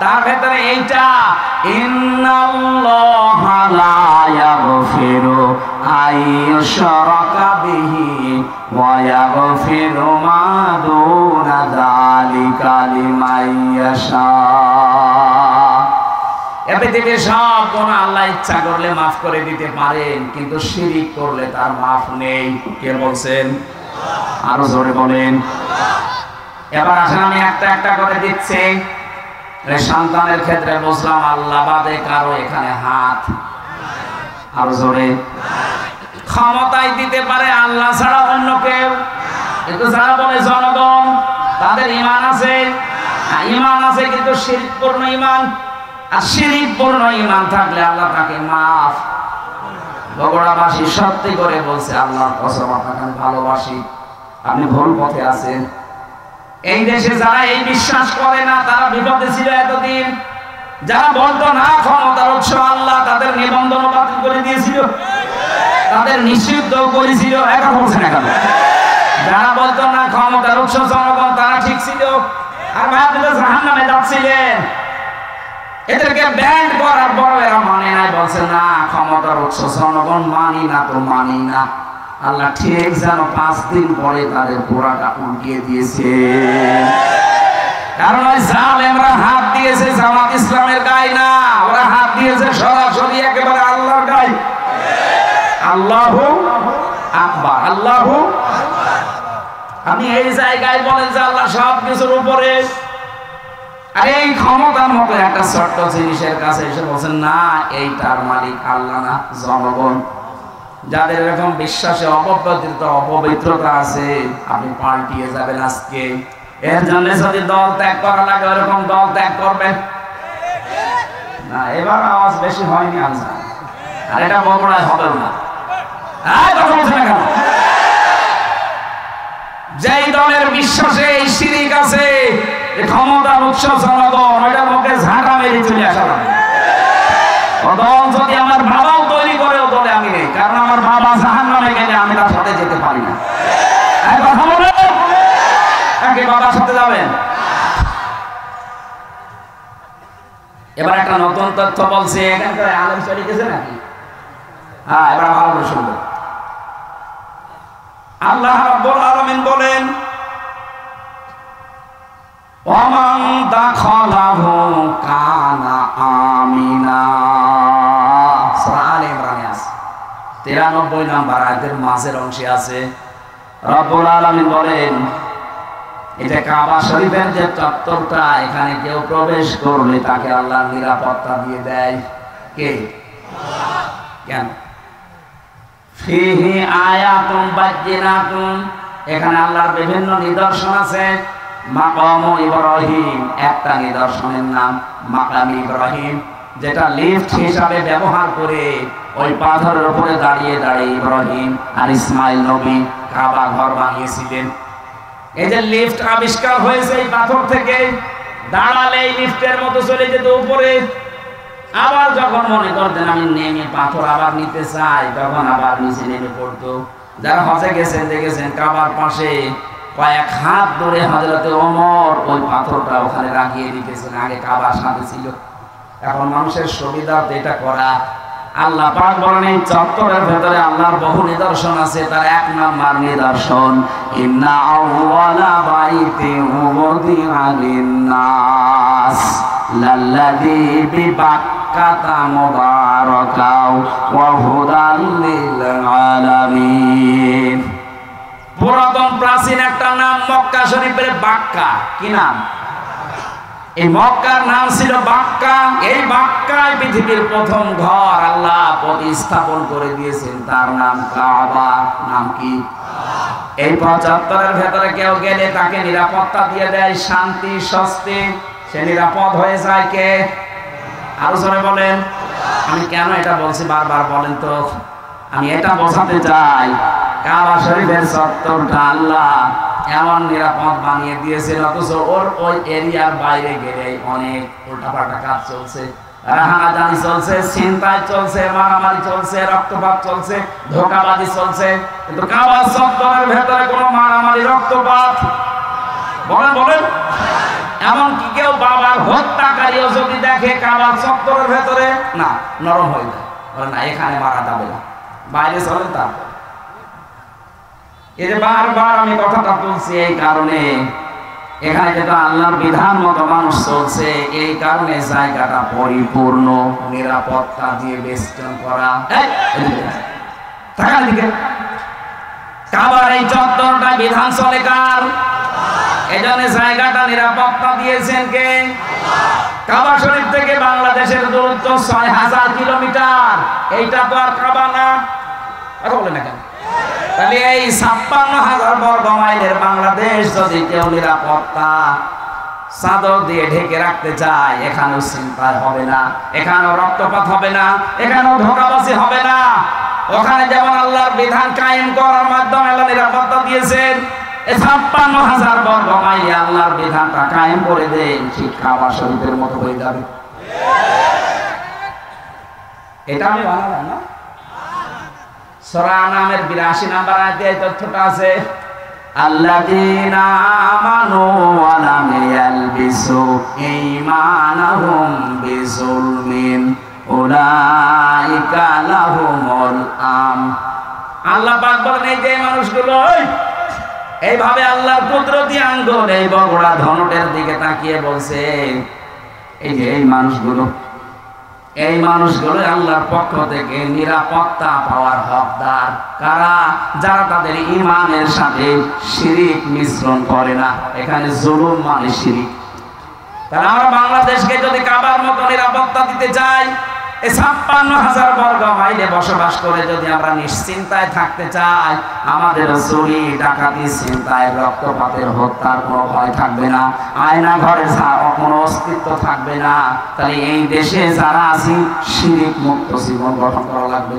তার ভেতরে এইটা, ইন্নাল্লাহা লা ইয়াগফিরু আইয়ুশরাকা বিহি ওয়া ইয়াগফিরু মা দুনা যালিকা লিমান ইয়াশা। এ পৃথিবীর সব গুনাহ আল্লাহ ইচ্ছা করলে মাফ করে দিতে পারেন, কিন্তু শিরিক করলে তার মাফ নেই। কে বলছেন? আরো জোরে বলেন। এবার আসেন আমি একটা একটা করে দিচ্ছি। সন্তানের ক্ষেত্রে বুঝলাম আল্লাহ বাদে কারো এখানে হাত, আরো জোরে। ক্ষমতায় দিতে পারে আল্লাহ ছাড়া অন্য কেউ, কিন্তু যারা বলে জনগণ তাদের ঈমান আছে, ঈমান আছে কিন্তু শিরকপূর্ণ ঈমান। আর শিরকপূর্ণ ঈমান থাকলে আল্লাহ তাকে মাফ। বগুড়াবাসী সত্যি করে বলছে, আল্লাহর কসম আপনাকে আমি ভালোবাসি, আপনি ভুল পথে আছেন। এই দেশে যারা এই বিশ্বাস করে না তারা বিপদে ছিল এতদিন। যারা বলতো না ক্ষমতার উৎস আল্লাহ, তাদের নিবন্ধন বাতিল করে দিয়েছিল, তাদের নিষিদ্ধ করেছিল। এখন বলছেন এখন যারা বলতো না ক্ষমতার উৎস জনগণ, তারা ঠিক ছিল। আর আপনি তো জাহান্নামে যাচ্ছিলেন, এদেরকে ব্যান্ড করার পর এরা মানে নাই, বলছে না ক্ষমতার উৎস জনগণ, মানি না তো মানি না। আল্লাহ ঠিক যেন 5 দিন পরে তাদের পুরাটা উল্টিয়ে দিয়েছে। কারণ ওই জালেমরা হাত দিয়েছে জামাত ইসলামের গায়ে না, ওরা হাত দিয়েছে সরাসরি একেবারে আল্লাহর গায়ে। আল্লাহু আকবার, আল্লাহু আকবার। আপনি এই জায়গায় বলেন যে আল্লাহ সব কিছুর উপরে, আর এই ক্ষমতার মতো একটা ছোট্ট জিনিসের কাছে এসে বলছেন না এইটার মালিক আল্লাহ না জনগণ। যাদের এরকম বিশ্বাসে অপবিত্রতা আছে, আপনি পাল্টিয়ে যাবেন আজকে। এর জন্য যদি দল ত্যাগ করা লাগে ওরকম দল ত্যাগ করবেন না। এবার আওয়াজ বেশি হয়নি, আর এটা বগুড়ায় হবে না। যেই দলের বিশ্বাসে এই শিরিক আছে, ক্ষমতার উৎস জনগণ, ওইটার মুখে ঝাঁটা মেরে চলে আসা লাগে। দল যদি আমার বাবাও তৈরি করে, ও দলে আমি নেই, কারণ আমার বাবা জাহান্নামে গেলে আমি তার সাথে যেতে পারি না। কথা বলে নাকি বাবার সাথে যাবেন? এবার একটা নতুন তথ্য বলছে, এখানকার আলেম চলে গেছে নাকি? হ্যাঁ, এবার ভালো করে শুনবেন। আল্লাহ রাব্বুল আলামিন বলেন, ওয়ামান দাখালাহু কানা আমিনা। সূরা আলে ইমরানে আছে, 93 নম্বর আয়াতের মাঝের অংশে আছে। রব্বুল আলামিন বলেন, এটা কাবা শরীফের যে চত্বরটা, এখানে কেউ প্রবেশ করলে তাকে আল্লাহ নিরাপত্তা দিয়ে দেয়। কে? আল্লাহ। কেন? ফিহি আয়াতুম বাজ্জিনাতুন, এখানে আল্লাহর বিভিন্ন নিদর্শন আছে। মাকাম ইব্রাহিম, একটা নিদর্শনের নাম মাকাম ইব্রাহিম, যেটা লিফট হিসাবে ব্যবহার করে ওই পাথরের উপরে দাঁড়িয়ে দাঁড়িয়ে ইব্রাহিম আর ইসমাইল নবী কাবা ঘর বানিয়েছিলেন। এই যে লিফট আবিষ্কার হয়েছে এই পাথর থেকে, দাঁড়ালে এই লিফটের মতো চলে যেত উপরে। আবার যখন মনে করতেন আমি নেমে পাথর আবার নিতে চাই, তখন আবার নিচে নেমে পড়তো। যারা হজে গেছেন দেখেছেন কাবার পাশে কয়েক হাত ধরে হযরতে ওমর ওই পাথরটা ওখানে রাখিয়ে রেখেছেন, আগে কাবার সাথে ছিল। এখন মানুষের সুবিধাতে এটা করা। আল্লাহ পাক বলেন এই চত্বরের ভেতরে আল্লাহর বহু নিদর্শন আছে। তার 1 নাম্বার নিদর্শন, ইন্না আউওয়ালা বাইতিন উযিআ লিন-নাস লাল্লাযী বিবাক্কাতা মুবারাকাও ওয়া হুদাল লিল আলামিন। পুরাতন প্রাচীন একটা নাম মক্কা শরীফের বাক্কা। কি নাম? এই মক্কার নাম ছিল বাক্কা। এই বাক্কায় পৃথিবীর প্রথম ঘর আল্লাহ প্রতিস্থাপন করে দিয়েছেন, তার নাম কাবা। নাম কি? এই 75-এর ভেতরে কেউ গেলে তাকে নিরাপত্তা দিয়ে দেয়, শান্তি স্বস্তি, সে নিরাপদ হয়ে যায় কে? আরো জোরে বলেন। আমি কেন এটা বলছি বারবার বলেন তো? আমি এটা বোঝাতে চাই, কাবা শরীফের চত্বরটা আল্লাহ এমন নিরাপদ বানিয়ে দিয়েছেন, অথচ ওর ওই এরিয়ার বাইরে গেলে অনেক উল্টাপাল্টা কাজ চলছে, রাহাজানি চলছে, ছিনতাই চলছে, মারামারি চলছে, রক্তপাত চলছে, ধোঁকাবাজি চলছে। কিন্তু কাবা চত্বরের ভেতরে কোনো মারামারি রক্তপাত বলেন বলেন এমনকি কেউ বাবার হত্যাকারীও যদি দেখে কাবা চত্বরের ভেতরে, না, নরম হয়ে যায়, বলে না এখানে মারা যাবে না, বাইরে চলেন। তারপর এই যে বারবার আমি কথাটা বলছি এই কারণে, এখানে যেটা আল্লাহর বিধান মতো মানুষ চলছে, এই কারণে জায়গাটা পরিপূর্ণ নিরাপত্তা দিয়ে বেষ্টন করা। কাবার এই চত্বরটা বিধান চলে কার? এজন্য জায়গাটা নিরাপত্তা দিয়েছেন কে? কাবা শরীফ থেকে বাংলাদেশের দূরত্ব 6000 কিলোমিটার। এইটা তো আর কাবা না, কথা বলে না কেন? তাহলে এই 56,000 বর্গ মাইলের বাংলাদেশ যদি কেউ নিরাপত্তা চাদর দিয়ে ঢেকে রাখতে চায়, এখানেও চিন্তা হবে না, এখানেও রক্তপাত হবে না, এখানেও ধোঁকাবাজি হবে না। ওখানে যেমন আল্লাহর বিধান কায়েম করার মাধ্যমে আল্লাহ নিরাপত্তা দিয়েছেন, এই 56,000 বর্গ মাইলে আল্লাহর বিধানটা কায়েম করে দেন, ঠিক কাবা শরীফের মতো হয়ে যাবে। এটা আমি বানালাম না, সূরা আনামের 82 নম্বর আয়াতে এই তথ্যটা আছে, আল্লাযীনা আমানু ওয়া লাম ইয়ালবিসু ঈমানাহুম বিযুলমিন উলাইকা লাহুমুল আম। আল্লাহ পাক বলেন এই যে মানুষগুলো এইভাবে আল্লাহর কুদরতি আঙ্গুল এই বগড়া ধনুটের দিকে তাকিয়ে বলছে, এই যে এই মানুষগুলো আল্লাহর পক্ষ থেকে নিরাপত্তা পাওয়ার হকদার। কারা? যারা তাদের ঈমানের সাথে শিরিক মিশ্রণ করে না। এখানে জুলুম মানে শিরিক। তাহলে আমরা বাংলাদেশকে যদি কাবার মতো নিরাপত্তা দিতে চাই, এই 56,000 বর্গ মাইলে বসবাস করে যদি আমরা নিশ্চিন্তায় থাকতে চাই, আমাদের চুরি ডাকাতি ছিনতাই রক্তপাতের হত্যার কোনো ভয় থাকবে না, আয়না ঘরে কোনো অস্তিত্ব থাকবে না। তাহলে এই দেশে যারা আছি শিরিক মুক্ত জীবন গঠন করা লাগবে,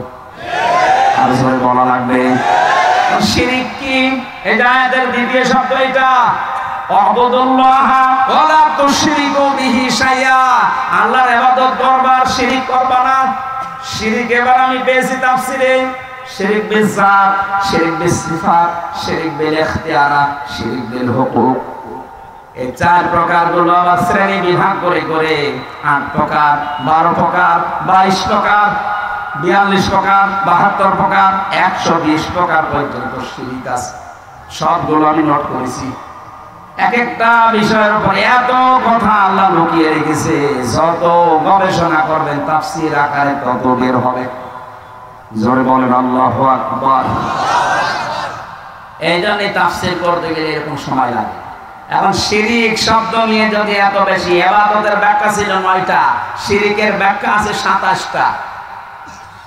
আর জোরে বলা লাগবে। শিরিক কি? এটা এদের দ্বিতীয় শব্দ, এটা আল্লাহর ইবাদত করবার, শিরিক করবা না। শিরিক এবার আমি পেয়েছি তাফসীরে, শিরিক বিল যাত, শিরিক বিল সিফাত, শিরিক বিল ইখতিয়ারাত, শিরিক বিল হুকুক। এই 4 প্রকার গুলো আবার শ্রেণী বিভাগ করে করে 8 প্রকার, 12 প্রকার, 22 প্রকার, 42 প্রকার, 72 প্রকার, 120 প্রকার পর্যন্ত শিরিক আছে। সবগুলো আমি নোট করেছি। এক একটা বিষয়ের উপর এত কথা আল্লাহ লুকিয়ে রেখেছে, যত গবেষণা করবেন তাফসীর আকারে তত বের হবে। জোরে বলেন আল্লাহু আকবার। এই জন্য তাফসীর করতে গেলে এরকম সময় লাগে। এখন শিরিক শব্দ নিয়ে যদি এত বেশি, ইবাদতের ব্যাখ্যা ছিল 9টা, শিরিকের ব্যাখ্যা আছে 27টা।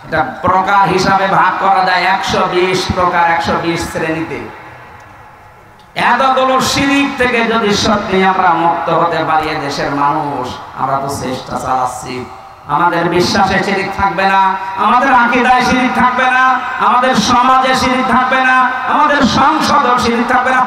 এটা প্রকার হিসাবে ভাগ করা যায় 120 প্রকার, 120 শ্রেণীতে। এতগুলো শিরিক থেকে যদি সত্যি আমরা মুক্ত হতে পারি, দেশের মানুষ, আমরা তো চেষ্টা চালাচ্ছি। আমাদের বিশ্বাসে শিরিক থাকবে না, আমাদের আকীদায় শিরিক থাকবে না, আমাদের সমাজে শিরিক থাকবে না, আমাদের সংসদেও শিরিক থাকবে না।